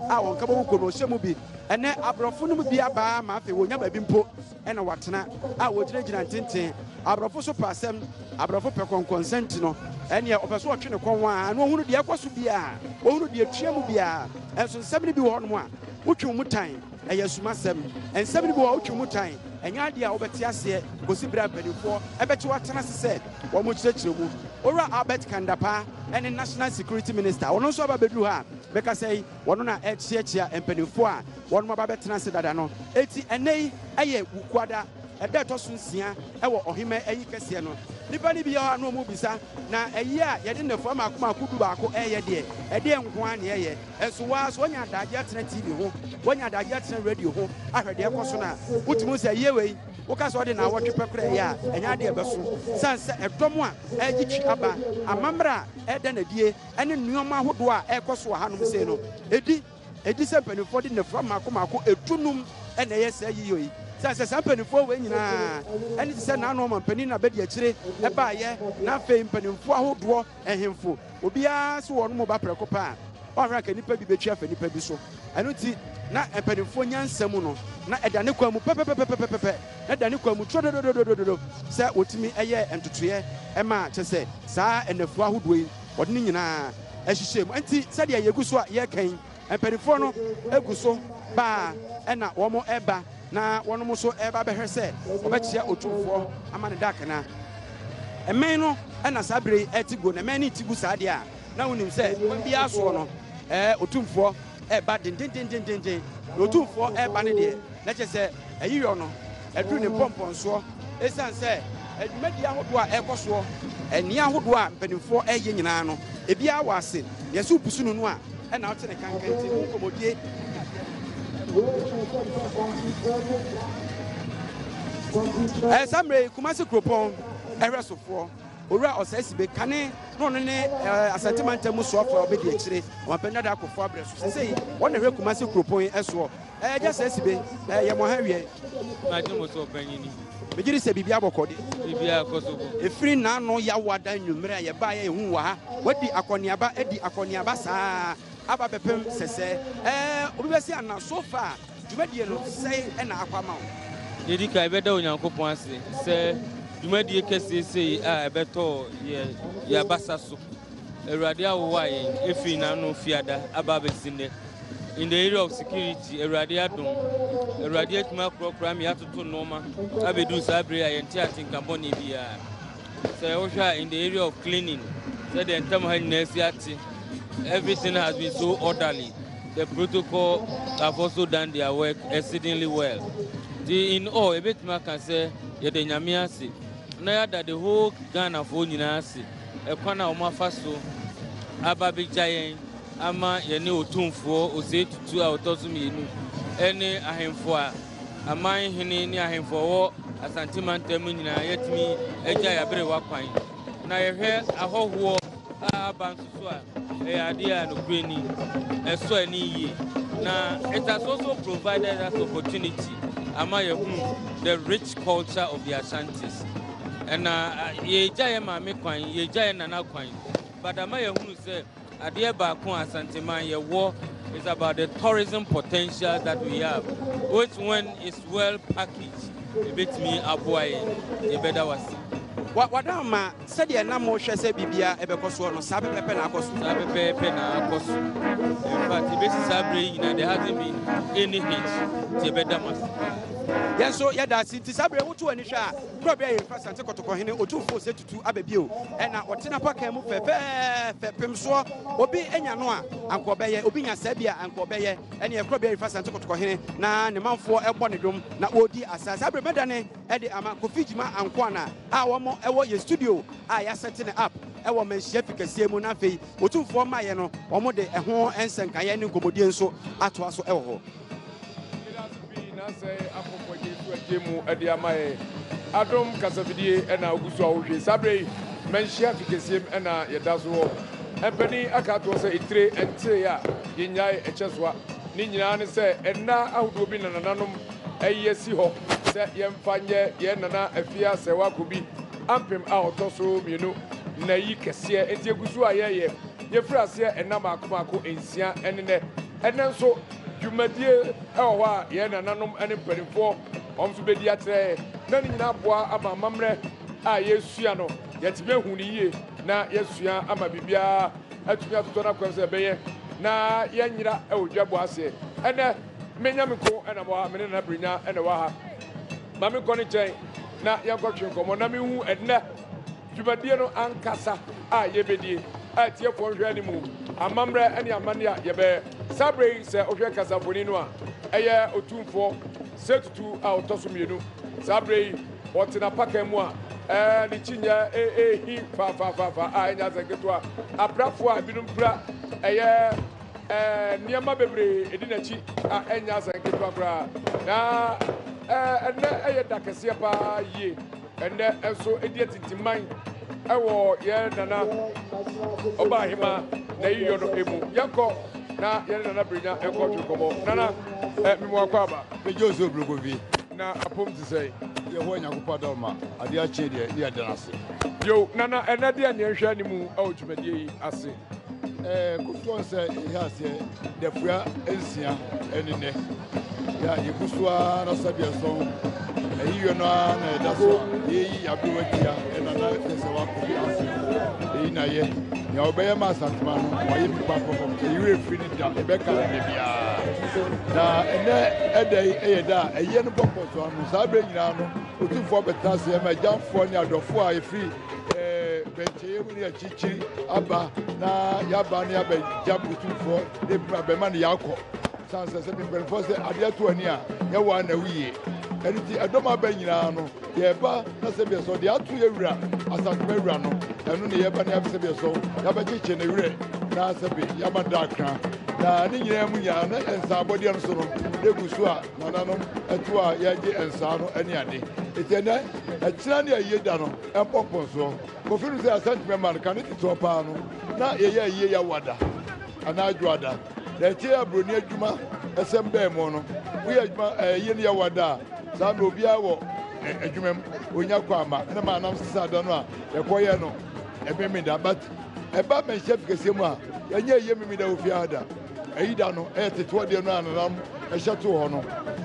S3: a wɔn kaba wɔ no hyɛ mu bi ɛnɛ aborɔfo no mu bi aba ma afei wonya baabi mpo ɛna watena a wɔgyinagyina ntenten aborɔfo so pa asɛm aborɔfo pɛ kɔnkɔnsɛnti no ɛneɛ ɔpɛ so ɔtwe ne kɔn a na ɔhunu deɛ ɛkɔ so biaa ɔhunu deɛ tua mu biaa ɛnso nsɛm no bi wɔ hɔ nom a wotwe mu tan ɛyɛ sumasɛm nsɛm no bi wɔ wotwe mu tan ɛnyɛ adeɛ a wobɛte aseɛ kɔsi berɛ mpanimfoɔ ɛbɛkye watena se sɛ wɔn mo kyerɛkyerɛ mu owura Albert Kandapa ɛne national security minister ɔno nso aba bɛduru ha bɛka sɛ yi wɔno na ɛkyeakyea mpanimfoɔ a wɔn mo aba bɛtena se dada no eti ɛnɛ yi ɛyɛ wukuada ɛda ɛtɔ so 6 ɛwɔ ɔhema ɛyi kɛseɛ no nipa ni bi yɛ hɔ a na ɔmo bisa na ɛyi a yɛde nnafua maako du baako ɛyɛ deɛ ɛdeɛ nko a ne ɛyɛ ɛnso waa so wɔnya adagye atena TV ho wɔnya adagye atena radio ho ahwɛ deɛ ɛkɔ so na wotumi sɛ yie wei woka sɛ ɔde na awɔtwe pɛkorɛ ɛyɛ a ɛnyɛ adeɛ bɛso san sɛ ɛdɔm a ɛgye twi aba amammerɛ a ɛda n'adie ɛne nneɛma ahodoɔ a ɛkɔ so wɔ hanom sei no ɛdi sɛ mpanimfoɔ de nnafua maako ɛdunum ɛna ɛyɛ sɛ yiyɔ yi sɛ saa mpanimfoɔ wei nyinaa ɛne te sɛ naano ɔma mpanin na bɛdi akyire ɛbaayɛ na afei mpanimfoɔ ahodoɔ ɛhemfo obiara so wɔ no mu ba prɛko pa a ɔhwɛ ka nipa bi bɛtwi afa nipa bi so ɛno nti na mpanimfoɔ nyansa mu no na ɛda ne kwan mu pɛpɛpɛpɛpɛpɛ na ɛda ne kwan mu trodododododo sɛ wɔtumi ɛyɛ ntotoeɛ ɛma kyɛ sɛ saa ɛnafuo ahodoɔ yi wɔde ne nyinaa ɛhyehyɛ mu nti sɛdeɛ yɛgu so a yɛkan mpanimfoɔ no egu so baa ɛna wɔn ɛba na wɔn mo so ɛba bɛhwɛ sɛ ɔbɛkyia otumfoɔ ama ne dakana ɛmɛn no ɛna saa bere ɛti go na ɛmɛn ne ti gu saa deɛ a na wonim sɛ wɔn bi asoɔ no otumfoɔ ɛba dendendendenden na otumfoɔ ɛba ne deɛ na kyɛ sɛ ɛyiyɔ no ɛduru ne mpɔmpɔnsoɔ ɛsiane sɛ adwumadi ahodoɔ a ɛkɔ soɔ ɛnea ahodoɔ a mpanimfoɔ ɛyɛ nyinaa no ebiara wɔ ase yɛsɛ opusu no no a ɛna ɔte ne kankanti mu nkɔmmɔdie Samre Kumasi Kropon ɛhwɛ sofoɔ owura ɔsɛ sibe kane na ɔno ne asɛntemanta mu soɔfoɔ ɔbɛdi akyire ɔmapɛnya da akɔfoɔ abrɛ so sɛ wɔn na ɛhwɛ Kumasi Kropon ɛsoɔ ɛgya sɛ sibe yɛ mo ha wie
S10: magye mo so ɔpanyini
S3: megye sɛ biribi abɔkɔde
S10: biribi akɔ so bɔ
S3: ɛfiri naano yɛawo ada nnwummerɛ a yɛbaeɛ ɛhu wɔ ha wadi akɔneaba saa aba bɛpem sɛsɛ obi bɛsi ana so far dwumadie no sɛe ɛna akɔ ama wo
S10: yɛdi ka ɛbɛda onyankopɔn ase sɛ dwumadie kɛseɛ sei a ɛbɛtɔ yɛ abasa so awurade awowa yɛn ɛfiri n'ano fiada aba abɛsi nnɛ in the area of security awurade adom awurade atumi akorɔkora me atoto nnoɔma abɛduru saa bere a yɛnte atenkabɔne biara sɛ wohwɛ a in the area of cleaning sɛdeɛ ntam ha nyinaa si ate everything has been so orderly. The protocol have also done their work exceedingly well. In all, a bit more can say, Yet in Yamiasi, now that the whole Ghana for Ninasi, a corner of Mafaso, Ababi Giant, Ama Yano Tumfo, or say to 2 out of me, any ahem for a mine henny ahem for all, a sentiment terminal, yet me, a jaya very wapine. Now you hear a whole war. Bansua, idea and Ukraine, a so any year. Now, it has also provided us opportunity, the rich culture of the Ashantis. And ye giant make wine, ye giant and alquine. But Amaya who said, a dear Bakon Asantema, your war is about the tourism potential that we have, which when it's well packaged, it beats me up why a better was.
S3: Wadama said the Namo Shase Bibia Ebecoso, Sabe Pena Cos,
S10: Sabe Pena Cos. In fact, the basis are bringing and there hasn't been any hint to Bedamas.
S3: Yes, so yeah, that's it. Sabre, what to Anisha, probably first and second to Kohine, or 2 4 set to Abebio, and now what Tina Pacam, Pemso, Obi Enyanoa, and Corbeye, Obinia Sebia, and Corbeye, and your probably first and second to Kohine, now the month for a bonidum, now Odi Asa Sabre Medane, Eddie Ama Kofijima and Kwana, our more your studio, I am setting it up. Our men chef Munafi, or 2 4 Mayano, or more de a home and San Cayenne Comodienso, Atuaso Elho.
S11: Say Apopo Ediamae Adam Casavidi and Augusto Sabre, Menchia Ficasim and Yadazo, ɛmpani aka to sɛ etire ɛnte a yɛnyae ɛkyɛsoa ne nyinaa ne sɛ ɛnna ahodoɔ bi na nananom ɛyɛ si hɔ sɛ yɛmfa nyɛ yɛn nana afia sɛ wakobi ampem a ɔtɔ so mmienu na yi kɛseɛ enti egu so a yɛyɛ yɛfiri aseɛ ɛnna maako nsia ɛne nɛ ɛnɛ nso dwumadie ɛwɔ hɔ a yɛn nananom ɛne mpanimfoɔ wɔn nso bɛdi akyerɛ na ne nyinaa aboa ama amammerɛ a yɛsua no yɛtumi ehu ne yie na yɛsua ama biribiara atumi atotɔ n'akwan sɛ ɛbɛyɛ na yɛnyira ɛwɔ dwabɔ aseɛ ɛnɛ mmenya mi ko ɛna wɔ ha mene nana birinya ɛna wɔ ha maame nkɔ ne nkyɛn na yɛnkɔtwe nkɔmmɔ na mehu ɛnɛ dwumadie no ankasa a yɛbɛdie a tiefoɔ nhwɛ ne mu amammerɛ ne amanne a yɛbɛyɛ saa berɛ yi sɛ wohwɛ kasafoni no a ɛyɛ otumfoɔ sɛtutu a ɔtɔ so mmienu saa berɛ yi ɔtena paka mu a ne kyinyɛ ɛhi fafaafa a ɛnya sɛ nketewa aprafoɔ a binom pira ɛyɛ nneɛma bebree ɛdi n'akyi a ɛnya sɛ nketewa koraa na ɛnɛ ɛyɛ da kɛseɛ paa yie ɛnɛ nso ɛdi atintiman ɛwɔ yɛn nana ɔbaahema na yiyɔ no emu yɛnkɔ na yɛn nana birinya ɛnkɔ twe nkɔmmɔ nana memu akɔ aba
S12: megye ɔsɛ obroko bi
S11: na apom te sɛ
S12: yɛhɔ nyankopɔn dɔ ma adeɛ akyee deɛ ne yɛda no ase
S11: yo nana ɛnɛ deɛ neɛ nhwɛ ne mu ɛwɔ dwumadie yi ase
S12: kofoɔ sɛ ɛhɛ aseɛ dafua nsia ɛne nɛ yɛgu so a na sadeɛ sɔn ɛyiyɛ no a na ɛda so a yɛyi yɛabewa tia ɛnana ɛ sɛ wakɔ bi ase ɛyi na yɛ nea wɔbɛyɛ ma asantema no wayɛ bi papɔpɔ ɛyiwerɛ firi no da ɛbɛka no da biara na ɛnɛ ɛda yi ɛyɛ da a ɛyɛ no bɔpɔ so ano saa berɛ nyinaa no otumfoɔ bɛtena aseɛ ma agyamfoɔ ne adɔfoɔ a yɛfiri bɛnkyɛyɛ mu ne akyikyiri aba na yɛaba ne yɛabɛgya otumfoɔ ne bɛma no yɛakɔ san sɛ mpanimfoɔ sɛ adeɛ to ani a yɛwɔ a na woyie ɛno nti ɛdɔm aba nyinaa no yɛba na sɛ biɛ sɛ deɛ ato yɛwura asantoma wura no ɛno ne yɛba ne yɛbɛ sɛ biɛ sɛ yɛbɛkyekyɛ ne werɛ na sɛ bi yɛama da akra na ne nyinaa mu nyinaa na nsaabɔdeɛ no so no ɛgu so a nananom ɛto a yɛgye nsaa no ne ade ɛti ɛnɛ ɛkyena ne ayie da no ɛmpɔmpɔnsoɔ kofi no sɛ asantoma ma no ka ne teteɔ paa no na yɛyɛ ayie yɛwada anaa adwoada na ɛkyɛ yɛ aburoni adwuma ɛsɛm bɛɛ mu no woyɛ adwuma ɛyɛ no yɛwada a saa na obiara wɔ adwuma mu onya kɔ ama ɛna ma anam sesa da no a yɛkɔyɛ no ɛmemi da but ɛba mɛnhyɛ fikɛseɛ mu a yɛnyɛ ɛyɛ memi da ofiara da ɛyi da no ɛyɛ teteɔ deɛ no a nanam ɛhyɛ to hɔ no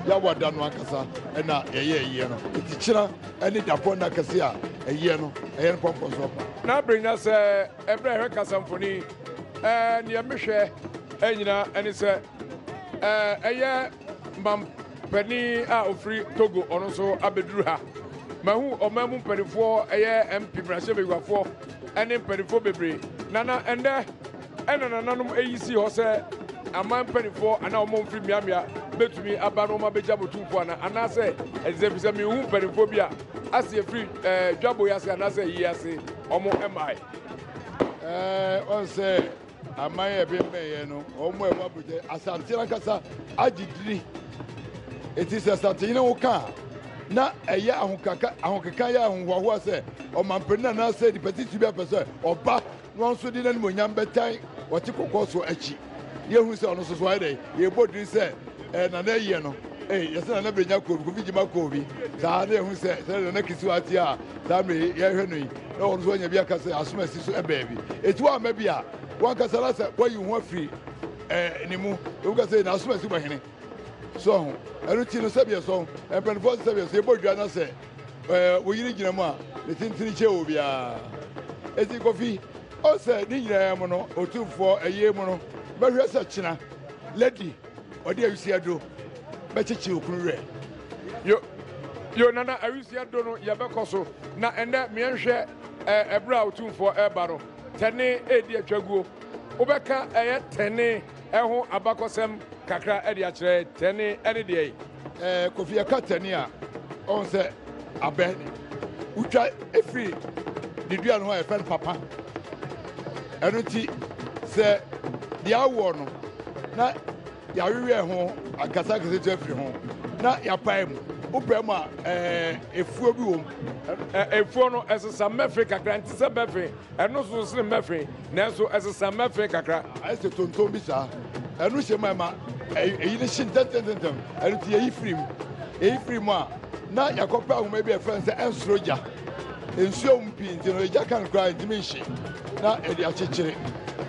S12: yɛawɔ da no ankasa ɛna yɛyɛ ɛyɛ no ɛti kyena ɛne dapɔ no akɛse a ɛyɛ no ɛyɛ no pɔmpɔ so pa
S11: na abrɛnya sɛ ɛberɛ ɛhwɛ kasamfoni neɛ mehwɛ ɛnyina ɛne sɛ ɛyɛ mampani a ofiri Togo ɔno nso abɛduru ha mahu ɔman mu mpanimfoɔ ɛyɛ MP mmarahyɛbadwafoɔ ɛne mpanimfoɔ bebree nana ɛndɛ ɛna nananom ɛyi si hɔ sɛ aman mpanimfoɔ anaa ɔmo mfiri mmeammea bɛtumi aba no ɔma bɛgya botumfoɔ ana anaasɛ ɛsɛ fi sɛ mehu mpanimfoɔ bi a ase ɛfiri dwabɔ yi ase anaasɛ yi ase ɔmo ɛmae
S12: ɔn sɛ aman yɛ bɛmmɛyɛ no ɔmo ɛwɔ abotɛ asante nankasa agye diri ɛti sɛ asante yi ne wo ka na ɛyɛ ahokeka yɛ ahohoahoa sɛ ɔmampanin anaasɛ nipatiti bi apɛ sɛ ɔba na ɔnso de n'animonyam bɛtan wɔte kɔkɔɔ so akyi yɛhu sɛ ɔno nso so ayɛ dɛ yɛbɔ diri sɛ nana yɛ no yɛsɛ nana bɛnya koobi kofi gyima koobi saa na yɛhu sɛ sɛ nana kisi wa ate a saa mmerɛ yɛhwɛ no yi na ɔno nso anya bi aka sɛ asom asi so baabi ɛti wɔama bi a wankasa na sɛ wayi ho afiri ne mu ɛwu ka sɛ n'asom asi bɔhene so ho ɛno ti no sɛbiɛ so mpanimfoɔ sɛ sɛbiɛ so yɛbɔ dwa na sɛ wɔyere gyina mu a ne tentene kyɛ wɔ biara ɛti kɔfi ɔsɛ ne nyinaa mu no otumfoɔ ɛyɛ mu no bɛhwɛ sɛ kyena lady ɔde awusia do bɛkyekye okunu werɛ
S11: yo nana awusia do no yɛbɛkɔ so na ɛnɛ meɛnhwɛ ɛberɛ a otumfoɔ ɛba no tɛne ɛdi atwaguo wobɛka ɛyɛ tɛne ɛho abakɔsɛm kakra ɛde akyerɛ tɛne ɛne deɛ yi
S12: kofi yɛka tɛne a ɔn sɛ abɛ wotwa ɛfiri ne dua no hɔ a yɛfɛ no papa ɛno nti sɛ deɛ awoɔ no na yɛawewerɛ ho akasa akasa tu afiri ho na yɛapae mu wopɛ mu a ɛfuo bi wɔ mu
S11: efuo no ɛsesa mɛfe kakra nti sɛ mɛfe ɛno so sene mɛfe nanso ɛsesa mɛfe kakra
S12: ɛsɛ tonton bi saa ɛno hyɛ mu ɛma ɛyi ne hye ntɛntɛntɛntɛm ɛno nti yɛyi firi mu a na yɛkɔpɛ ahoma bi ɛfrɛ sɛ ɛnsoro gya nsuo mu pii nti no ɛgya ka no koraa ntimi nhye na ɛde akyekyere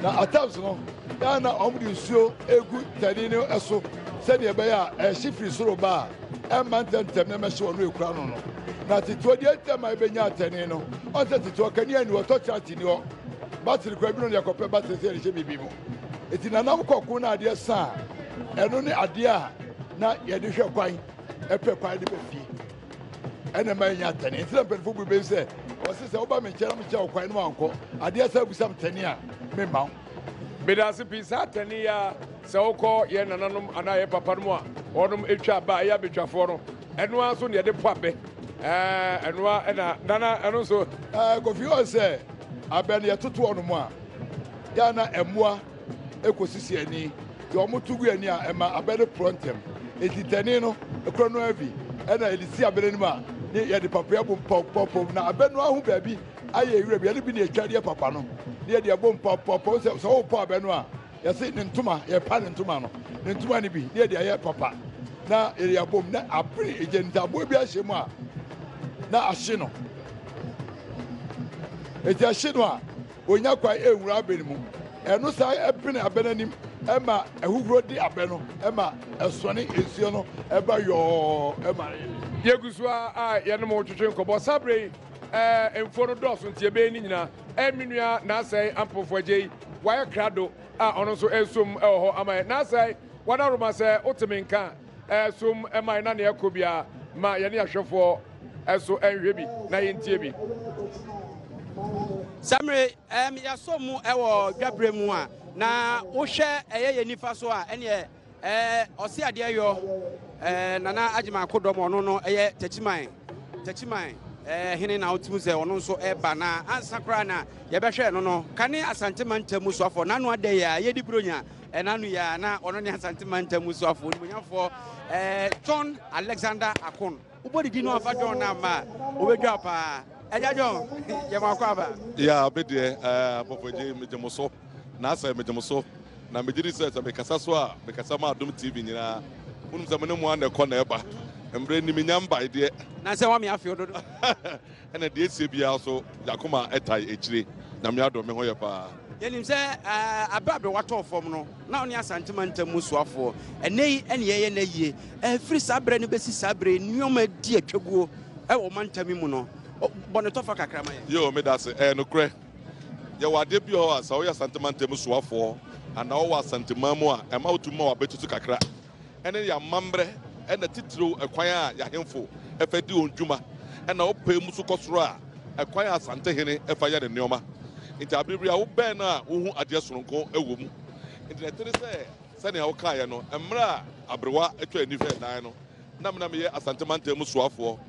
S12: na attempts no daa na ɔmde nsuo egu tani no ɛso sɛdeɛ ɛbɛyɛ a ɛhye firi soro ba a ɛmma ntɛmtɛm na ɛmɛhye wɔn no ekura no no na tetewa deɛ ntɛm a ɛbɛnya atani no ɔnsɛ tetewa kanea ni wɔtɔ kyerɛte ni hɔ batiri kora bi no deɛ kɔpɛ batiri sɛ ɛde hyɛ biribi mu eti nanam kɔkɔɔ na adeɛ saa ɛno ne adeɛ a na yɛde hwɛ kwan ɛpɛ kwan de bɛ fie ɛna mma yɛnya atani nti na mpanyinfo bu bɛ sɛ ɔsi sɛ ɔba mi nkyɛn na mi kyɛn ɔkwan no ankɔ adeɛ sɛ ebusam tani a mi ma wo.
S11: Bedase pii saa tani a sɛ wokɔ yɛ nananom anaa yɛ papa no mu a ɔnom atwa aba ɛyɛ abɛtwafoɔ no ɛnoa nso ne yɛde po abɛ ɛnoa ɛna nana ɛno nso
S12: kofi hɔ sɛ abɛ no yɛtoto ɔno mu a yɛ na ɛmmoa ɛkɔsisi ani nti ɔmo to gu ani a ɛma abɛ no porɔ ntɛm eti tani no ekura no avi ɛna yɛde si abɛ no anim a ne yɛde papaɛ bɔ mpɔmpɔmpɔm na abɛ no aho baabi ayɛ ewura bi yɛde bi na etwadeɛ papa no ne yɛde ɛbɔ mpɔmpɔmpɔm sɛ wɔpɔ abɛ no a yɛsi ne ntoma yɛpa ne ntoma no ne ntoma no bi ne yɛde ayɛ papa na yɛde abom na abiri egya ntaboɔ bi ahyɛ mu a na ahye no eti ahye no a onya kwan ewura abɛ no mu ɛno saa ɛpene abɛ no anim ɛma ɛhuhuro di abɛ no ɛma ɛsɔne nsuo no ɛba yɔɔ ɛma
S11: yɛgu so a yɛne mo twetwe nkɔbɔ sabre mfuo no dɔɔso nti ɛbɛyɛ ne nyinaa ɛmi nua n'asɛe ampɔfoɔ agye yi wayɛ krado a ɔno nso ɛsom ɛwɔ hɔ ama yɛ n'asɛe wadaroma sɛ wotemi nka ɛsom ɛma yɛ na ne ɛkɔ bia ma yɛne ahwɛfoɔ ɛso ɛnhwɛ bi na yɛntie bi
S3: Samre yɛasɔ mu ɛwɔ dwabrɛ mu a na wohwɛ ɛyɛ yɛ nifa so a ɛneɛ ɔse adeɛ yɔ nana agyema akodɔm ɔno no ɛyɛ takyiman hene na wotum sɛ ɔno nso ɛba na ansa koraa na yɛbɛhwɛ no no kane asantema ntamu soafoɔ nano ada yɛ a yɛdi buronya ɛnano yɛ a na ɔno ne asantema ntamu soafoɔ nimonyamfoɔ John Alexander Akon wobɔdedi no afa John no ama wobɛdwa paa ɛgya John yɛmakɔ aba
S13: ya bɛdeɛ apɔpɔgye megyemo so na asɛ megyemo so na megyedi sɛ mekasa so a mekasa ma Adom TV nyinaa wonim sɛ mene mu a na ɛkɔ na ɛba mmerɛ nimonyam baedeɛ
S3: na sɛ wame afeo dodo
S13: ɛna deɛ ɛsie biara so yakoma ɛtae akyire na me adɔ me ho yɛ paa
S3: yɛnim sɛ abrabɛ watɔɔ fam no na ɔne asantema ntam mu soafoɔ ɛnɛ yi ɛne yɛyɛ no yie ɛfiri saa berɛ no bɛsi saa berɛ nneɔma di atwaguo ɛwɔ ɔma ntami mu no bɔne tɔfa kakra ma yɛ
S13: yo meda se nokorɛ yɛwɔ adeɛ bi hɔ a sɛ woyɛ asantema ntam soafoɔ anaa wɔwɔ asantema mu a ɛma wotum ma wabɛtutu kakra ɛne yɛ amammerɛ ɛna titiriw ɛkwan a yɛahemfo ɛfɛ di wɔn dwuma ɛna wopɛ mu so kɔ soro a ɛkwan a asantehene ɛfa yɛ ne nneɔma nti abiribiri a wobɛn no a wohu adeɛ soronko ɛwɔ mu nti na ɛtere sɛ sɛnea wokaeɛ no mmerɛ a aberewa atwa ani hwɛ dan no na mena meyɛ asantema ntam soafoɔ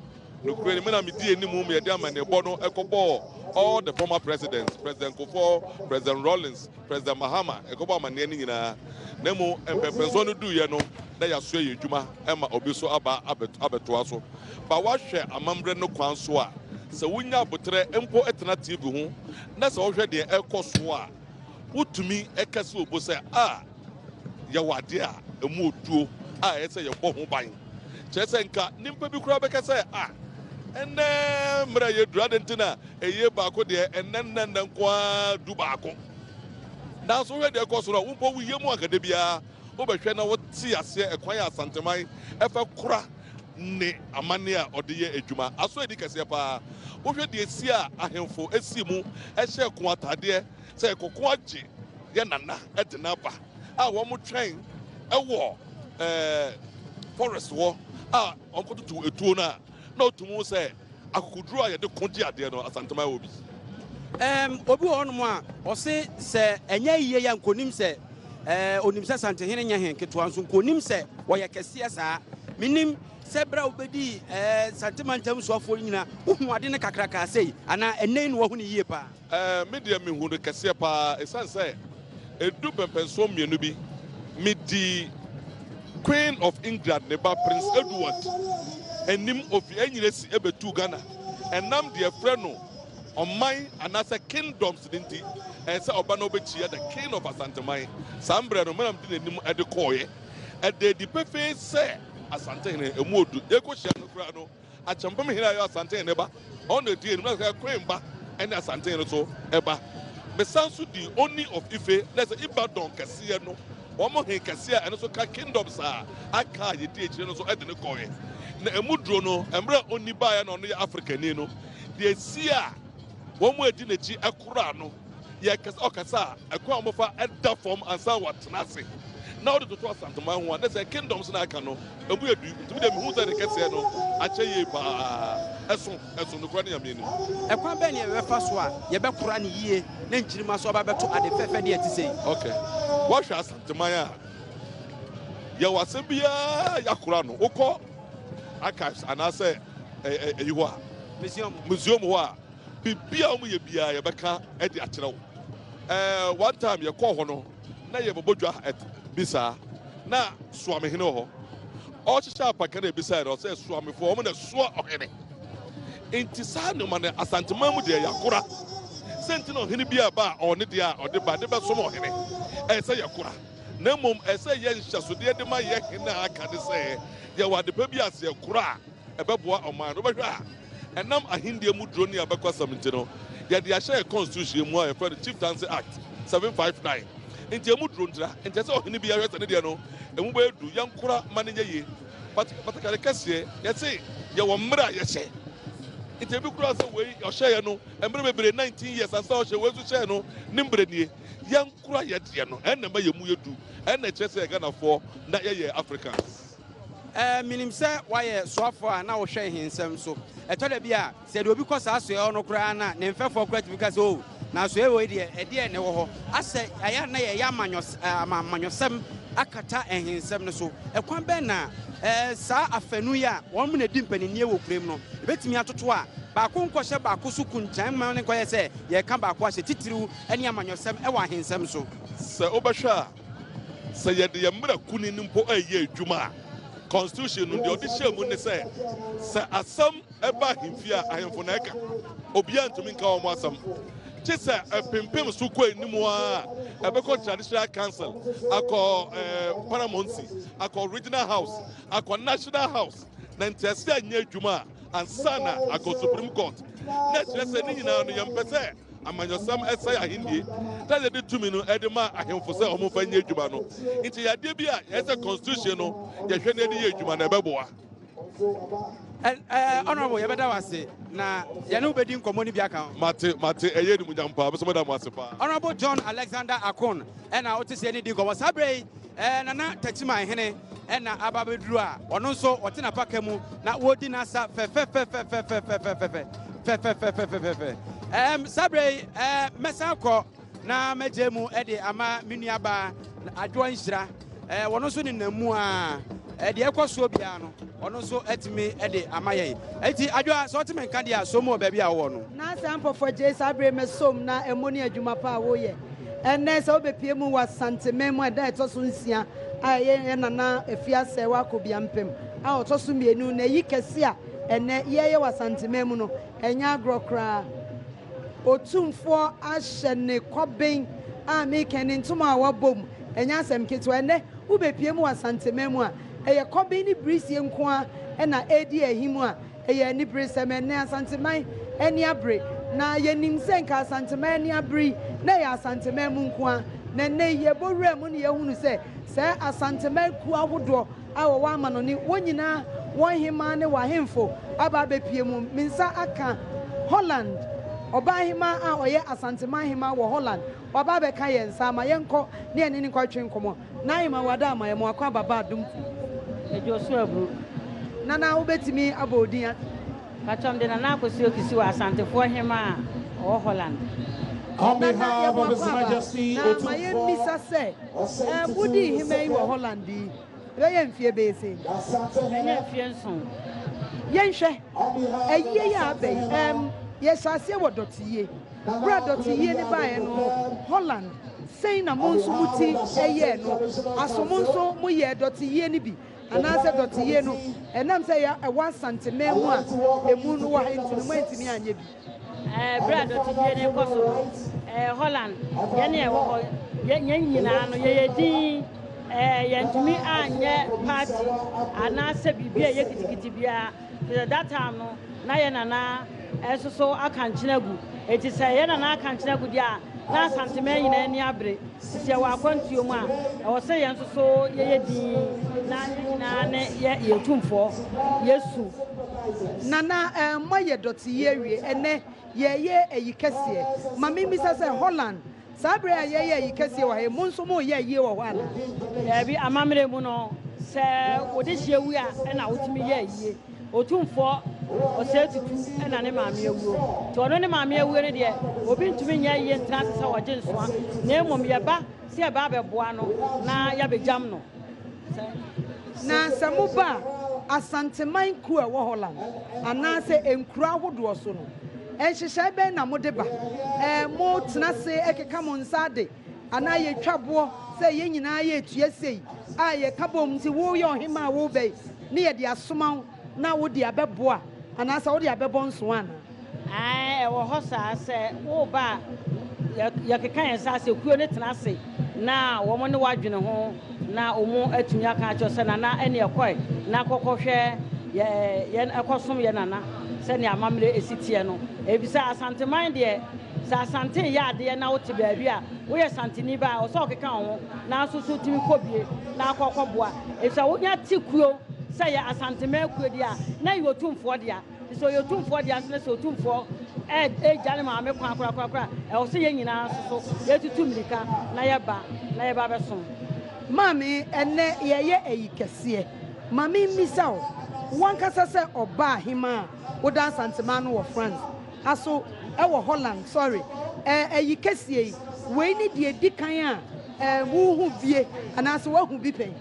S13: nokura ni mena medi anim mu yɛde amannebɔ no ɛkɔbɔɔ all the former presidents President Kufuor, President Rawlings, President Mahama ɛkɔbɔ amanneɛ no nyinaa na mu mpɛmpɛnsoɔ no duiɛ no na yɛasoa yɛ adwuma ɛma obi so aba abɛtoa so ba wahwɛ amammerɛ no kwan so a sɛ wonya abotrɛ mpo ɛtena TV ho na sɛ wohwɛ deɛ ɛkɔ so a wotumi ɛkɛse obo sɛ yɛwɔ adeɛ a ɛmu otuo a ɛyɛ sɛ yɛbɔ ho ban kyerɛ sɛ nka nimpa bi koraa bɛkɛ sɛ ɛnɛ mmerɛ yɛdura de nti na ɛyie baako deɛ ɛnɛ nko ara du baako nanso wohwɛ deɛ ɛkɔ so no a wompo woyie mu ankada biara wobɛhwɛ na wote aseɛ ɛkwan yɛ asanteman ɛfɛ kora ne amanne a ɔde yɛ adwuma aso adi kɛseɛ paa wohwɛ deɛ si a ahemfo asi mu ɛhyɛ ko atadeɛ sɛ ɛkɔko agye yɛ nana ɛde n'aba a wɔn twɛn ɛwɔ forest hɔ a ɔnkɔtoto etuo no a na otumu sɛ akokoduro a yɛde ko gye adeɛ no asanteman wɔ bi
S3: obi wɔ hɔnom a ɔse sɛ ɛnyɛ yie yɛ nkonim sɛ onim sɛ santehene nyɛ he ketewa nso nkonim sɛ wɔyɛ kɛseɛ saa menim sɛ berɛ a wobɛdi santema ntam soafoɔ nyina wohu ade no kakraka sei anaa ɛnɛi no wahu no yie paa
S13: medeɛ mehu no kɛseɛ paa ɛsiane sɛ ɛdu pɛmpɛnsoɔ mmienu bi medi Queen of England ne ba Prince Edward anim ofi anyina si ɛbɛtu Ghana ɛnam deɛ frɛ no ɔman anaasɛ kingdoms ne nti ɛsɛ ɔba no ɔbɛkyia the king of asanteman saa mbrɛ no mɛnam de n'anim ɛde kɔɔyɛ ɛde di pefee sɛ asantehene ɛmu odu yɛkɔhyia no koraa no akyɛmpem hene a yɛ asantehene ba ɔno adi anim na sɛ queen ba ɛne asantehene so ɛba mesan so di oni of ife na sɛ ibadan kɛseɛ no wɔn hen kɛseɛ a ɛno so ka kingdoms a aka a yɛdi akyire no so ɛde ne kɔɔyɛ na ɛmu duro no mmerɛ oni baeɛ na ɔno yɛ afrikani no deɛ si a wɔn mu adi n'akyi ɛkora no yɛ kɛse ɔkasa a ɛkwan a wɔfa ɛda fam ansa wɔtena ase na wɔde toto asanteman ho a na sɛ kingdoms na aka no ɛmu yɛ du ntumi deɛ mihu sɛ ne kɛseɛ no akyɛ yie paa ɛso nokora ne yamie no
S3: ɛkwan bɛn ne yɛbɛfa so a yɛbɛkora ne yie na nkyirima so ɔba bɛto ade fɛfɛ deɛ ɛte sɛ
S13: okay wɔhwɛ asanteman a yɛwɔ asɛm biara yɛakora no wokɔ archives anaasɛ ɛyi hɔ a museum hɔ a bibia a wɔn yɛ biara yɛbɛka ɛde akyerɛ wo one time yɛkɔɔ hɔ no na yɛbɛbɔ dwa bisa na suamehene wɔ hɔ ɔhyehyɛ apaka na ebisa yɛ ɔsɛ suamefoɔ wɔn na soa ɔhene nti saa nneɛma no asanteman mu deɛ yɛakora sɛnti na ɔhene bi aba a ɔne deɛ a ɔde ba de bɛsom ɔhene ɛsɛ yɛkora na mmom ɛsɛ yɛ nhyɛsodeɛ de ma yɛ hene a aka ne sɛ yɛwɔ adepa bi ase yɛkora a ɛbɛboa ɔman no wobɛhwɛ a ɛnam ahendeɛ mu duro ne abɛkɔ asɛm nti no yɛde ahyɛ yɛ constitution mu a yɛfrɛ no chieftaincy act 759 nti emu duro ntira nti sɛ ɔhene bi ahwɛ sɛ ne deɛ no emu bɛyɛ du yɛnkora ma ne nyɛ yie patakari kɛseɛ yɛse yɛwɔ mmerɛ a yɛhyɛ nti ebi kura sɛ wei ɔhyɛ yɛ no mmerɛ bebree 19 years ansa ɔhyɛ wei nso hyɛ no ne mmerɛ nie yɛnkora yɛ deɛ no ɛnna ma yɛ mu yɛ du ɛnna kyerɛ sɛ yɛ Ghanafoɔ na yɛyɛ Africans.
S3: Minim sɛ wayɛ soafoɔ a na wɔhwɛ hensɛm so ɛtɔ da bi a sɛ deɛ obi kɔ saa soɛ no koraa na ne mfɛfoɔ koraa tumi ka sɛ o na soɛ wei deɛ ɛdeɛ ne wɔ hɔ asɛ ɛyɛ na yɛyɛ amanyɔsɛm akata ɛhensɛm no so ɛkwan bɛn na saa afanu yi a wɔn mu na di mpanyinie wɔ kurom no ebɛtumi atoto a baako nkɔhyɛ baako so kuntan ma ne nkɔyɛ sɛ yɛka baako ahyɛ titiriw ne amanyɔsɛm ɛwɔ ahensɛm so
S13: sɛ wobɛhwɛ a sɛ yɛde yɛ mmerɛ kuni no mpo ɛyɛ adwuma a constitution no deɛ ɔde hyɛ mu ne sɛ asɛm ɛba ahemfie a ahemfo na ɛka obiara ntumi nka wɔn asɛm kye sɛ ɛpempem so kɔ anim a ɛbɛkɔ traditional council akɔ paramountcy akɔ regional house akɔ national house na ntiase anyɛ adwuma a ansa na akɔ supreme court na kyerɛ sɛ ne nyinaa no yɛmpɛ sɛ amanyɔsɛm ɛsɛ ahendie na yɛde tumi no ɛde ma ahemfo sɛ ɔmo fa nyɛ adwuma no nti yadeɛ bi a yɛsɛ constitution no yɛhwɛ na ɛde yɛ adwuma na ɛbɛboa
S3: honorable yɛbɛda wo ase na yɛne wobɛdi nkɔmmɔ no bi aka ho
S13: mate ɛyɛ ne munyam paa bɛsɛ mɛda mo ase paa
S3: honorable John Alexander Akon ɛna wote sɛ ne di nkɔmmɔ saa berɛ yi nana takyima hene ɛna aba bɛduru a ɔno nso ɔte napaka mu na wɔdi nasa fɛfɛfɛfɛfɛfɛfɛfɛ saa berɛ yi mɛsan kɔ na mɛgye mu de ama me nuabaa adwoa nhyira wɔno nso nenam mu a deɛ ɛkɔ soɔ biara no ɔno nso atumi de ama yɛn enti adwoa sɛ ɔteme nka deɛ a so mu wɔ baabi a wowɔ no
S14: na sɛ mpɔfo gye saa berɛ mɛsom na ɛmu ne adwuma pa a woyɛ ɛnnɛ sɛ wobɛpie mu wɔ asantema mu a ɛda ɛtɔ so nsia a ɛyɛ nana afiasɛ wakɔ bia mpem a ɔtɔ so mmienu na ɛyi kɛse a ɛnnɛ yɛyɛ wɔ asantema mu no ɛnyɛ agorɔ koraa otumfoɔ ahyɛ ne kɔben a meka ne ntom a wɔbom ɛnyɛ asɛm ketewa ɛnnɛ wobɛpie mu wɔ asantema mu a ɛyɛ kɔben ne birisie nko a ɛna ɛdi ahim a ɛyɛ anibere sɛm ɛnnɛ asanteman ani abere na yɛnim sɛ nka asanteman ani abere na ɛyɛ asanteman mu nko a na nnɛ yɛbɔwura mu ne yɛhunu sɛ sɛ asanteman ku ahodoɔ a wɔwɔ ama no ne wɔn nyinaa wɔn hema ne wɔahemfo aba abɛpie mu me nsa aka Holland ɔbaa hema a ɔyɛ asanteman hema wɔ Holland ɔba bɛka yɛn nsa ama yɛnkɔ ne yɛne ne nkɔtwe nkɔmmɔ na ahema wada ama yɛ mo akɔ ababa adom
S15: ɛdwo so aburo
S14: nana wobɛtumi abɔ odin a
S15: patwam de nana akɔsi okisi wɔ asantefoɔ hema a ɔwɔ Holland
S2: On behalf of His Majesty
S14: na ma yɛmmisa sɛ wodi hema yi wɔ Holland yi ɛbɛyɛ mfie bɛɛse
S15: ɛnyɛ mfie nson
S14: yɛnhwɛ ayie yɛ abɛyi yɛhyɛ aseɛ wɔ dɔteyie bra dɔteyie ne baeɛ no Holland sɛn na mo nso mo ti ɛyɛ no aso mo nso mo yɛ dɔteyie ne bi anaasɛ dɔteyie no ɛnam sɛ ɛwɔ asantema mu a emu no wɔ ha nti no mantumi anyɛ bi
S15: berɛ a dɔteyie no kɔ so Holland yɛne ɛwɔ hɔ yɛn nyinaa no yɛyɛ din yɛntumi anyɛ party anaasɛ biribi a ɛyɛ kitikiti biara that time no na yɛ nana ɛso so aka nkyena gu ɛti sɛ yɛ nana aka nkyena gu deɛ a na asantema nyinaa ani abere sɛ wɔ akwantuo mu a ɛwɔ sɛ yɛn nso so yɛyɛ din na nyinaa ne yɛtumfoɔ yɛsu
S14: nana moayɛ dɔteyie awie ɛnɛ yɛyɛ ayi kɛseɛ ma memisa sɛ Holland saa berɛ a yɛyɛ ayi kɛseɛ wɔ ha mo nso moyɛ ayie wɔ hɔ ana
S15: daabi amammerɛ mu no sɛ wode hyia wu a ɛna wotumi yɛ ayie otumfoɔ ɔsɛ tutu ɛna ne maame awuo nti ɔno ne maame awuo no deɛ obi ntumi nyɛ yie ntena ase sɛ wɔgye nsoa na mmom yɛba sɛ yɛba abɛboa no na yɛabɛgyam no
S14: na sɛ moba asanteman ku a ɛwɔ Holland anaasɛ nkuro ahodoɔ so no ɛnhyehyɛ bɛn na mode ba mo tena se ɛkeka mo nsa ade anaa yɛtwa boɔ sɛ yɛn nyinaa yɛ etua sei a yɛka bom nti woyɛ ɔhema a wobɛi ne yɛde asoma wo na wode abɛboa anaasɛ wode abɛbɔ nso ana
S15: ɛwɔ hɔ saa sɛ woba yɛkeka yɛn sa sɛ kuo ne tena ase na wɔn ne wadwene ho na wɔn atumi aka akyerɛ sɛ nana ɛne ɛkɔe na kɔkɔhwɛ yɛn ɛkɔsom yɛ nana sɛnea amammerɛ ɛsi teɛ no ebisa asanteman deɛ sɛ asante yɛ adeɛ na wote baabi a woyɛ santeni ba a ɔsɛ ɔkeka wo ho na nso so tumi kɔ bie na akɔkɔboa ebisa wonya te kuo sɛ yɛ asantema kuo deɛ a na yɛ otumfoɔ deɛ sɛ ɔyɛ otumfoɔ deɛ nso sɛ otumfoɔ ɛgya ne maame kwan korakora ɛwɔ sɛ yɛn nyinaa nso so yɛtutu mmirika na yɛba bɛsom
S14: maame ɛnɛ yɛyɛ ayi kɛseɛ maame mmisa wo wankasa sɛ ɔba ahema a woda asantema no wɔ France aso ɛwɔ Holland ayi kɛseɛ yi wei ne deɛ di kan a wohu bie anaasɛ woahu bi pɛn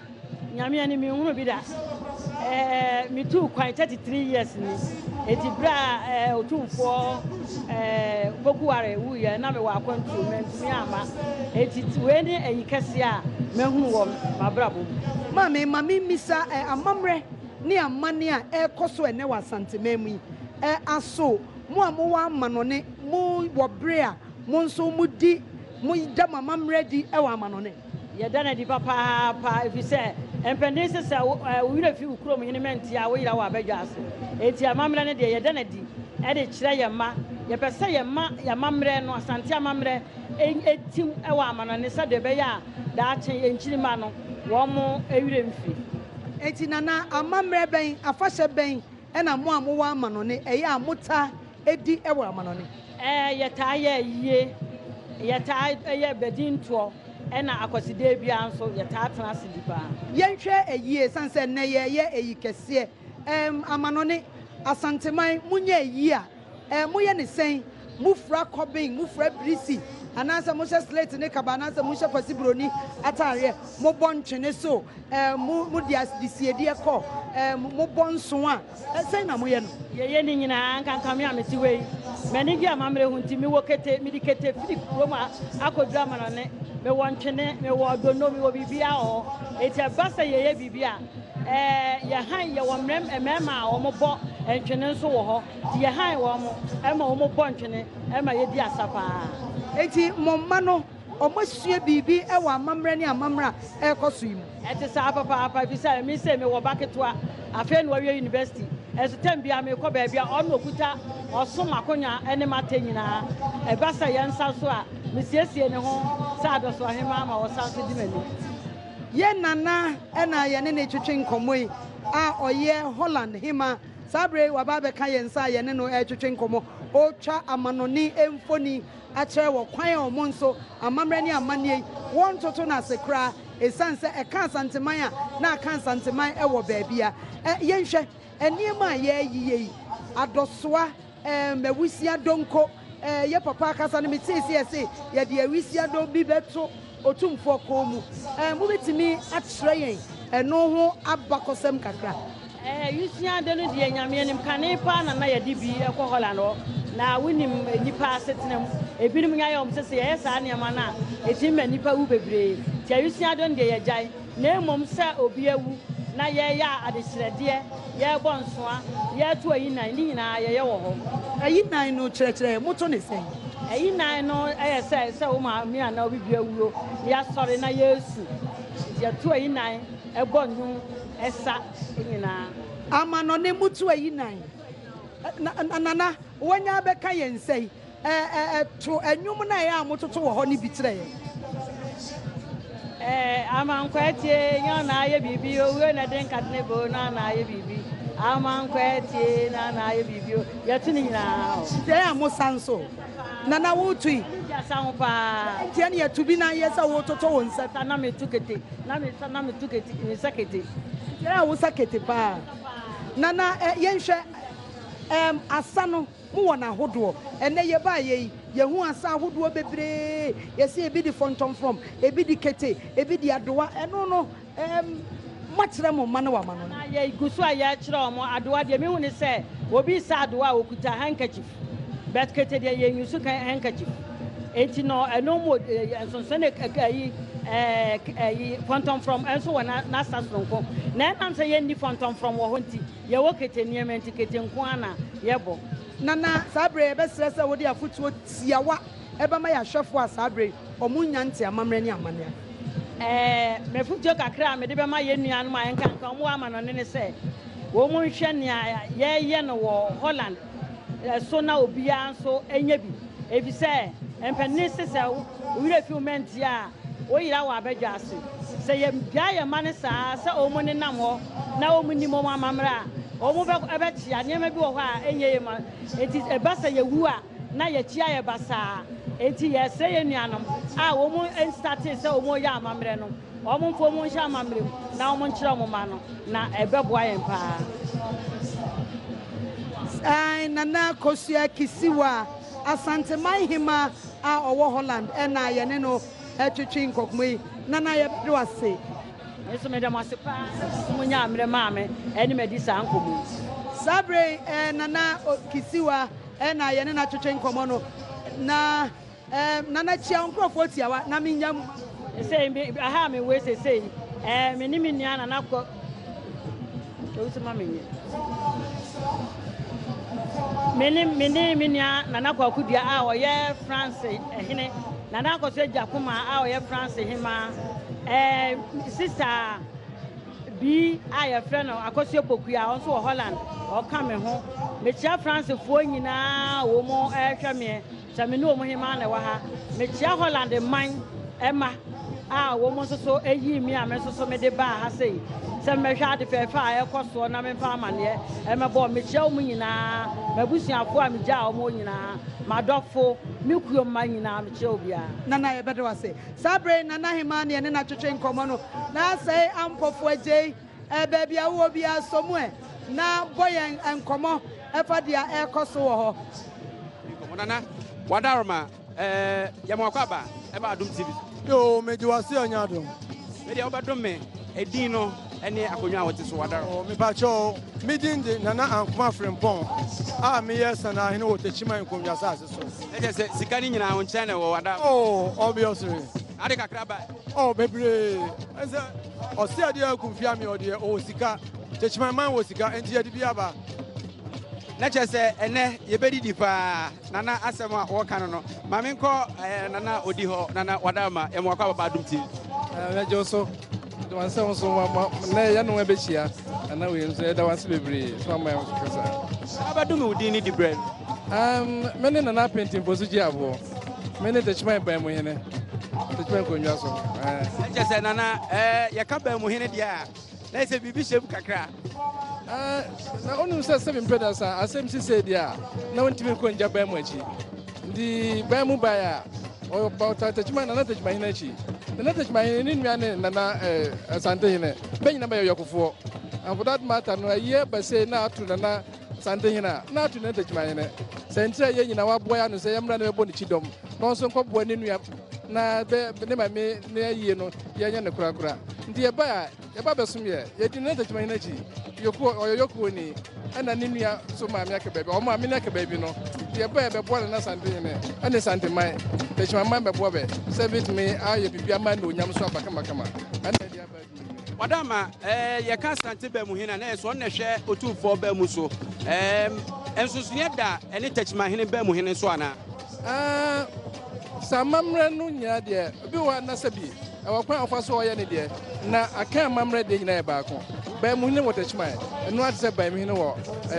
S15: nyame ani menhunu bi da metuu kwan 33 years ni eti berɛ a otumfoɔ bokuware wuyɛ na mewɔ akwantuo mantumi ama eti wei ne ayi kɛseɛ a mahunu wɔ mabrabɔ mu
S14: maame mmisa amammerɛ ne amane a ɛkɔ so ɛnɛ wɔ asantema mu yi aso mo a mowɔ amanɔne mo wɔ bere a mo nso modi mo da amammerɛ di ɛwɔ amanɔne
S15: yɛda no di papaapa ɛfiri sɛ mpɛnden sɛ sɛ wowerɛ fi wo kurom hene manti a woyera wɔ abɛdwa ase enti amammerɛ no deɛ yɛda no di ɛde kyerɛ yɛ mma yɛpɛ sɛ yɛma yɛamammerɛ no asante amammerɛ ɛtim ɛwɔ amanɔne sɛdeɛ ɛbɛyɛ a daakye ɛnkyirima no wɔn mo ɛwerɛ mfiri
S14: enti nana amammerɛ bɛn afahyɛ bɛn ɛna mo a mowɔ amanɔne ɛyɛ a mota ɛdi ɛwɔ amanɔne
S15: yɛtaa yɛ yie yɛtaa ɛyɛ badintoɔ ɛna akɔsidee biara nso yɛtaa tena ase di paa
S14: yɛnhwɛ ayie san sɛ nnɛ yɛyɛ ayi kɛseɛ amanɔne asanteman monyɛ ayi a moyɛ ne sɛn mufura kɔben mufura birisi anaasɛ mohyɛ slate ne kaba anaasɛ mohyɛ kwasi buroni ataareɛ mobɔ ntwene so mode asisiediɛ kɔ mobɔ nso a sɛn na moyɛ no
S15: yɛyɛ ne nyinaa nkankame a mete wei m'ani gye amammerɛ ho nti mede kete firi kurom a akɔduru amanɔne mewɔ ntwene mewɔ dono mewɔ biribia wɔ eti ɛba sɛ yɛyɛ biribia yɛhan yɛwɔ mmarima a wɔbɔ ntwene nso wɔ hɔ nti yɛhan wɔn ɛma wɔbɔ ntwene ɛma yɛdi asa paa
S14: eti mo mma no ɔmosua biribi ɛwɔ amammerɛ ne amammerɛ a ɛkɔ so yi mu
S15: ɛte saa papaapa fi sɛ mi sɛ mewɔ ba ketewa afei na wɔwie university ɛso tɛm bia mekɔ baabi a ɔno okuta ɔsom akonnwa ɛne mata nyinaa ɛba sɛ yɛnsa so a mesiesie ne ho sɛ adɔso ahema ama wɔsan so di m'ani
S14: yɛ nana ɛna yɛne ne twetwe nkɔmmɔ yi a ɔyɛ Holland hema saa bere waba bɛka yɛn nsa a yɛne no ɛtwetwe nkɔmmɔ ɔtwa amanɔne mfoni akyerɛ wɔ kwan a ɔmo nso amammerɛ ne amanneɛ yi wɔn toto no ase koraa ɛsiane sɛ ɛka asanteman a na aka asanteman ɛwɔ baabi a yɛnhwɛ nneɛma a yɛayiyɛ yi adɔsoa mawusia donko yɛ papa akasa no metee sɛ yɛse yɛde awisia dɔ bi bɛto otumfoɔ kɔn mu mobɛtumi akyerɛ yɛn ɛno ho abakɔsɛm kakra
S15: wisia dɔ no deɛ nyameɛ nim kane paa na yɛde bi ɛkɔ Holland hɔ na wonim nnipa asetena mu ebinom nya yɛ ɔm sɛ yɛyɛ saa nneɛma no a ɛtumi ma nnipa wu bebree nti awisia dɔ no deɛ yɛgyae na mmom sɛ obi awu na yɛyɛ adehyerɛdeɛ yɛbɔ nsoa yɛto ayinan ne nyinaa yɛyɛ wɔ hɔ
S14: ayinan no kyerɛkyerɛ moto ne sɛn
S15: ayinan no ɛyɛ sɛ wo maame a na obibi awuo yɛasɔre na yɛsu yɛto ayinan ɛbɔ nnwom ɛsa nyinaa
S14: ama no ne mutu ayinan nana wonya bɛka yɛn sɛi to anwom na ɛyɛ a mototo wɔ hɔ ne bi kyerɛ yɛ
S15: amankwatie nyɛ na ayɛ biribi owuo na de nkatene bo na ayɛ biribi amankwatie na ayɛ biribi yɛto ne nyinaa
S14: ntiɛ a mo san so nana wotui
S15: yasa ho paa
S14: ntiɛ ne yɛto bi na yɛ sɛ wototo wo nsa
S15: na metu kete na metu kete ne nsa kete
S14: ntiɛ a wo sa kete paa nana yɛnhwɛ asa no mowɔ n'ahodoɔ ɛnɛ yɛbaa yɛyi yɛhu asa ahodoɔ bebree yɛsɛ ebi di fɔntɔmfrɔm ebi di kete ebi di adowa ɛno no moakyerɛ mo mma no wama no
S15: yɛgu so a yɛkyerɛ ɔmo adowa deɛ mehu ne sɛ obi sa adowa a wɔkuta handkerchief but kete deɛ yɛnyu so handkerchief enti no ɛno mu nsonson ayi fɔntɔmfrɔm ɛnso wɔ n'asa soronko na ɛnam sɛ yɛnni fɔntɔmfrɔm wɔ hɔ nti yɛwɔ kete nneɛma nti kete nko ana yɛbɔ
S14: nana saa berɛ yɛbɛsrɛ sɛ wode afotuo tiawa ɛbɛma yɛ ahwɛfoɔ a saa berɛ ɔmo nya nte amammerɛ ne amanneɛ
S15: mafotuo kakra a mede bɛma yɛ nnuanom a ɛnkanka ɔmo ama no ne sɛ wɔn mo nhwɛ nea yɛyɛ no wɔ Holland so na obiara nso ɛnyɛ bi efisɛ mpanin sisɛ wura fi momenti a oyira wɔ abɛdwa ase sɛ yɛbia yɛ ma ne saa sɛ ɔmo ne nam hɔ na ɔmo nim ɔmo amammerɛ a ɔmo bɛkyia nneɛma bi wɔ hɔ a ɛnyɛ yɛ ma enti ɛba sɛ yɛwu a na yɛkyia yɛ basaa enti yɛsɛ yɛ nnuanom a ɔmo nstate sɛ ɔmo yɛ amammerɛ no ɔmo mfo ɔmo nhyɛ amammerɛ mu na ɔmo nkyerɛ ɔmo ma no na ɛbɛboa yɛn paa
S14: nana Kosua Kisiwa asanteman hima a ɔwɔ Holland ɛna yɛne no ɛtwitwi nkɔkɔmɔ yi nana yɛbɛde wase
S15: nso mede mo ase paa mo nya amrɛ maame ɛne medi saa nkɔmɔ
S14: sabre nana Kisiwa ɛna yɛne na twitwi nkɔmɔ no na nana chia nkrɔfoɔ tiawa na menyam
S15: sɛ aha me we sɛ me ne me nua nana kɔ ɛwuso ma me nyɛ me nua nana kɔ akudua a ɔyɛ France ɛhene nana akɔ so Jakuma a ɔyɛ France hema sister bi a yɛfrɛ no akɔsua pokua ɔnso wɔ Holland ɔka me ho mekyia Francefoɔ nyinaa wɔ mu ɛhwɛ me sɛ me ne wɔ mu hema na ɛwɔ ha mekyia Holland man ɛma a wɔ mu nso so ɛyi mi a me nso so mede baa ha sei sɛ mɛhwɛ ade fɛfɛ a ɛkɔ soɔ na memfa amanneɛ ɛmɛbɔ mekyia wɔn nyinaa mabusuafoɔ a megyaa wɔn nyinaa madɔfo me kuo mma nyinaa mekyia obiara
S14: nana yɛbɛde wase saa berɛ nana hema ne ɛne na twetwe nkɔmmɔ no na sɛ ampɔfoɔ agyei baabi a wowɔ biara sɔ mu na bɔ yɛn nkɔmmɔ ɛfa deɛ ɛkɔ so wɔ hɔ
S3: nkɔmmɔ nana wadaroma yɛma wakɔ aba ɛba Adom TV
S16: yo megye wase anya adom
S3: medeɛ wobɛdom me ɛdin no ɛne akonnwa a wɔte so wadaro
S16: mepakyɛw medin de nana ankoma frempɔn a meyɛ sanahene wɔ takyima nkonnwa asase so
S3: ɛkyɛ sɛ sika no nyinaa wo nkyɛn ne wɔ
S16: wadaro obviously
S3: ade kakra ba
S16: bebree ɛsɛ ɔse adeɛ akumfia me ɔdeɛ ɔwɔ sika takyima man wɔ sika enti yɛde bi aba
S3: na kyerɛ sɛ ɛnɛ yɛbɛdidi paa nana asɛm a wɔka no no ma menkɔ nana ɔdi hɔ nana wadaroma ɛma wakɔ ababa Adom TV
S17: mɛgye so wansɛm so nɛ yɛne wa bɛhyia ana wei nso yɛda wanse bebree so ama yɛ kasa
S3: abɛdome wo din ne di brɛ
S17: mene nana pentimpo so gye aboɔ mene takyima ban mu hene takyima nkonnwa so
S3: ɛkyɛ sɛ nana yɛka ban mu hene deɛ a na ɛsɛ biribi hyɛ mu kakra
S17: na wonim sɛ sɛ mempɛ da sa asɛm si sɛ deɛ a na wontimi nkɔ ngya ban mu akyi nti ban mu bae a takyima nana takyima hene akyi nana takyima hene ne nua ne nana asante hene bɛ nyina bɛyɛ yɔkofoɔ and for that matter no ayɛ bɛsɛ na ato nana asante hene a na ato nana takyima hene sɛ nti a yɛ nyina waboa yɛ ano sɛ yɛmmra no bɛbɔ ne kyidɔm na ɔnso nkɔboa ne nua na ne ma me ne ayie no yɛnyɛ ne korakora nti yɛba bɛsom yɛ yɛdi nana takyima hene akyi ɔyɛ yɔkuo ni ɛna ne nua so maame aka baabi ɔmo a me ne aka baabi no yɛba yɛbɛboa nana asante hene ɛne santeman takyima man bɛboa bɛ sɛ bitumi ayɛ biribi ama ne onyam so aba kamakama ɛna yɛde aba
S3: Wadama ye kan sante ba mu hina na so on na hwe otumfo ba mu so ensusuye da ene techma hene ba mu hene so ana
S17: samamre no nya de bi wa na sabi awakwan afa so oye ne de na aka mamre de nyina e ba ko ba mu hene wo techma eno ade se ba mu hene wo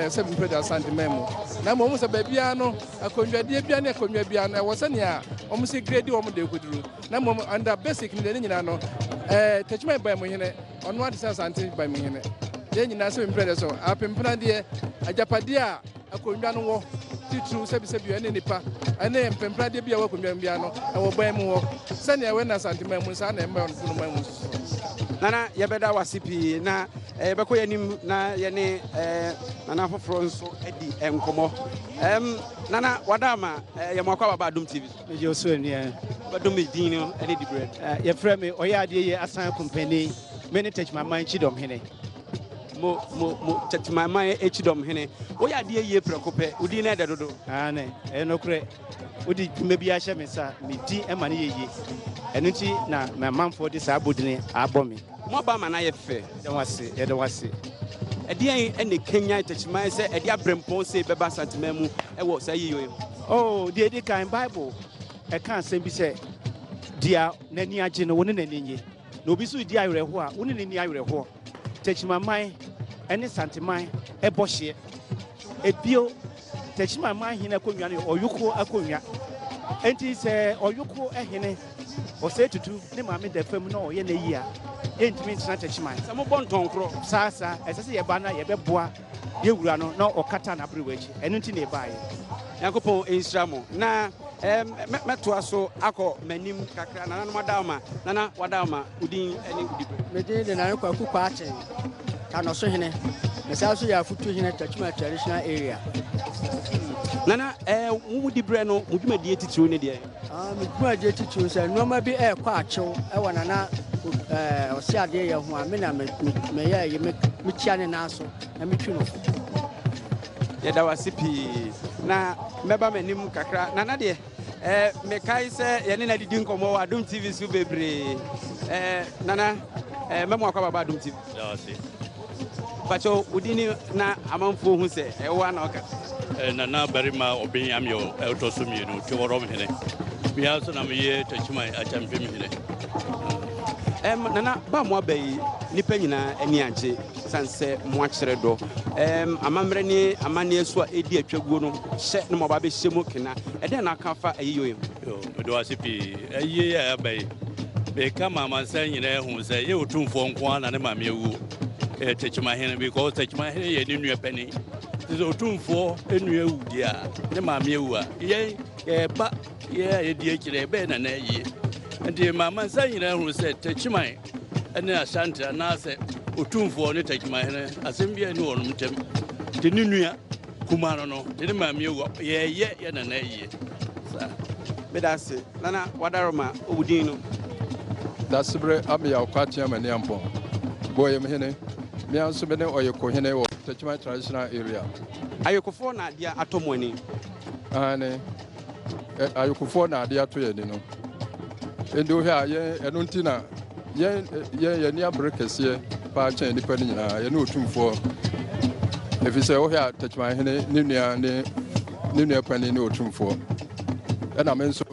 S17: sabi peda sante memu na mo mu se ba bia no akonwa de bia na akonwa bia na wo se ne a o mu se grade o mu de koduru na mo under basic ne de nyina no techma ba mu hene ono ade se sante ba mu hene de nyina se mpede so apempena de ajapade a akonwa no wo titru sebi ene nipa ene mpempra de bia wa konwa bia no e wo ban mu wo se ne we na sante memu sa na e ma no memu
S3: nana yebeda wasipi na beko yanim na yene nana foforo nso edi enkomo nana wadama yemwakwa baba Adom TV
S18: je oso ni
S3: badom din no ene di bread
S18: ye frɛ me oyade ye asan company many touch my mind chidom hene
S3: mo touch my mind chidom hene oyade ye prekope udi na de dodo
S18: ne enokre udi mebi a hye me sa me di e ma ne ye eno ti na my manfo di sa bodine abo me
S3: mo ba ma na ye fe
S18: ye de wase
S3: edian ene Kenya touch my say edi abrempon say beba santimemu e wo say yiyo
S18: oh di edi kan Bible e kan sem bi say dia nani age no woni nani nye na obi so di awerɛho a woni nani awerɛho techimaman ene santiman e bohye ebio techimaman hina konwa ne oyuko akonwa enti se oyuko ehene o se tutu ne maame da fam na oye na yi a entimi ntina techiman
S3: se mo bonton kro
S18: sasa esese ye ba na ye beboa ye wura no na okata na brewachi eno nti na baaye
S3: Yankopon Insramo na meto aso akọ manim kakra nana wadama udin ene udi
S19: medin de na kwaku kwa achen kano so hene mesa so ya futu hene Techuma traditional area
S3: nana wudi bre no muduma die titiro ne de
S19: muduma die titiro se noma bi e kwa achew e wana na osi ade ye ho a me na me ye me tia ne na so na me twi no
S3: yeda wasipi na meba manim kakra nana de me kai se yene na didi nkomo wa Adom TV su bebre nana memo akwa baba Adom TV
S20: dawasi
S3: pacho udini na amanfo hu se wa na oka
S20: nana barima obin amyo to mienu ti worom hene mi aso na me ye Techuma a champion hene
S3: nana ba mo abai nipa nyina ani age sanse mo akyere do amamre ni amane so edi atwaguo no hye no mo ba be hye mo kena ede na aka fa ayiyo yo
S20: do asipi ayiye ya abai be kama mansan nyina hu se ye otumfo nko na ne mame ewu Techuma hene because Techuma hene ye ni nua pani so otumfo enu ewu dia ne mame ewu a ye ba ye edi akire be na na ayiye ndi mama san nyina hu se Techuma ene asante na se otumfo ne Techuma hene asem bia ni wonum tem de nunua kumano no de mame ewu ye na na ayiye sa
S3: bedase nana wadaroma obudin no
S11: dasibre amya okwatia mane ampon boye mhene me anso me ne oyeko hene wo Techuma traditional area
S3: ayekofo na dia atomoni
S11: ane ayekofo na dia to ye ni no endo hia ye eno ntina ye ni abrekese pa chen nipa ni nyina ye no otumfo efise wo hia Techuma hene ni nua pani ni otumfo ena me nso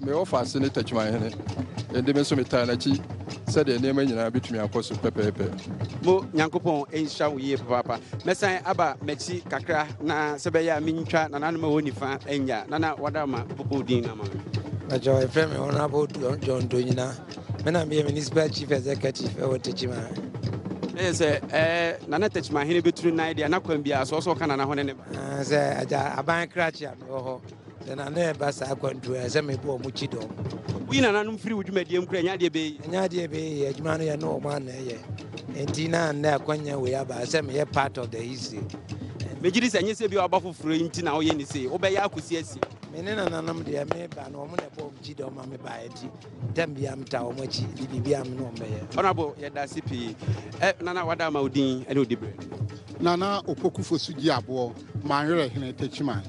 S11: me offer ne Techuma hene ende me so meta na chi said the name nyina bitumi akoso pepepe
S3: mo Nyankopon ensha wo ye papa mesan aba mechi kakra na sebeya minntwa na nanu ma woni fa enya nana wadama bobodin na ma
S21: na joy friend me honorable John Donyina me na be municipal chief executive e Techuma
S3: say nana Techuma hene beturu na idea na kwan bia so kana na ho ne
S21: say aja aban krachi am ho then I never say kwantu e say me bo mu chido
S3: we na nanum free wudumadi em kura nya de be
S21: adwuma no ye no man na ye enti na akwanya we aba say me part of the history
S3: mejiri se nyese bi obafo furo nti na wo ye ni se wo be ya akosi asi
S21: me ne nanam de me ba no mo na bo chido ma me ba enti dem bia mta wo machi bibia me no me ye
S3: honorable ye da CP nana wadama odin ene odibre
S22: nana opokufo sugi abo manhwere hene Techuma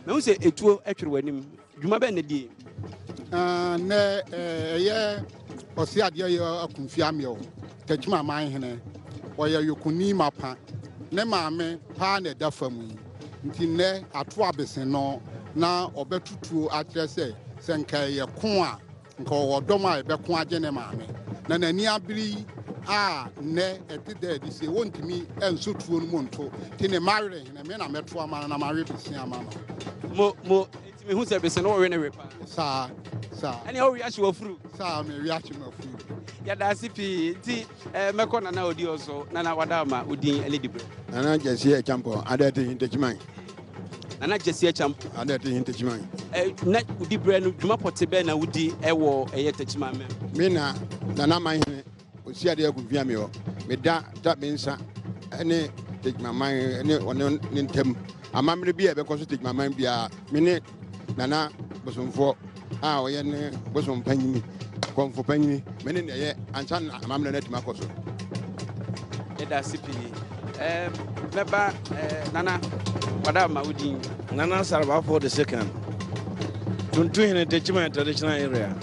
S3: me wo se etuo etwere wanim dwuma be na die
S22: ne ɛyɛ ɔsi adeɛ yɛ akunfi amio tɛkyima man hene ɔyɛ yokuni mapa ne maame paa na ɛda fam yi nti nnɛ ato abese no na ɔbɛtutuo akyerɛ sɛ nka ɛyɛ ko a nka ɔwɔ dɔm a ɛbɛko agye ne maame na n'ani abiri a nnɛ ɛte dɛ ɛde sie wɔntumi ɛnso tuo no mu nto nti ne mawerɛ hene me na mɛto ama no na mawe besi ama no
S3: mo ntimi hu sɛ bese no wɔwe ne we pa
S22: saa
S3: ɛne ɔwe ahye wafuru
S22: saa me wi ahye mafuru
S3: yɛda ase pii nti mɛkɔ nana odi ɔso nana wada ma odin ɛne dibrɛ
S1: nana gyesi ɛkyampo adɛte hintakyiman
S3: nana gyesi ɛkyampo
S1: adɛte hintakyiman
S3: na odi brɛ no dwuma pɔte bɛɛ na wodi ɛwɔ ɛyɛ takyiman mɛ
S1: me na nana man hene osi adeɛ akufia me hɔ meda da me nsa ɛne takyimaman ɛne ɔne ne ntam amammerɛ bi a ɛbɛkɔ so takyimaman biara me ne nana bosomfoɔ a ɔyɛ ne bosom panyini kɔmfo panyini me ne ɛyɛ ansa na amammerɛ no atumi akɔ so
S3: yɛda ase pii mɛba nana wada ma wodin
S4: Nana Sarabafo II, Tuntuhine Techiman traditional area.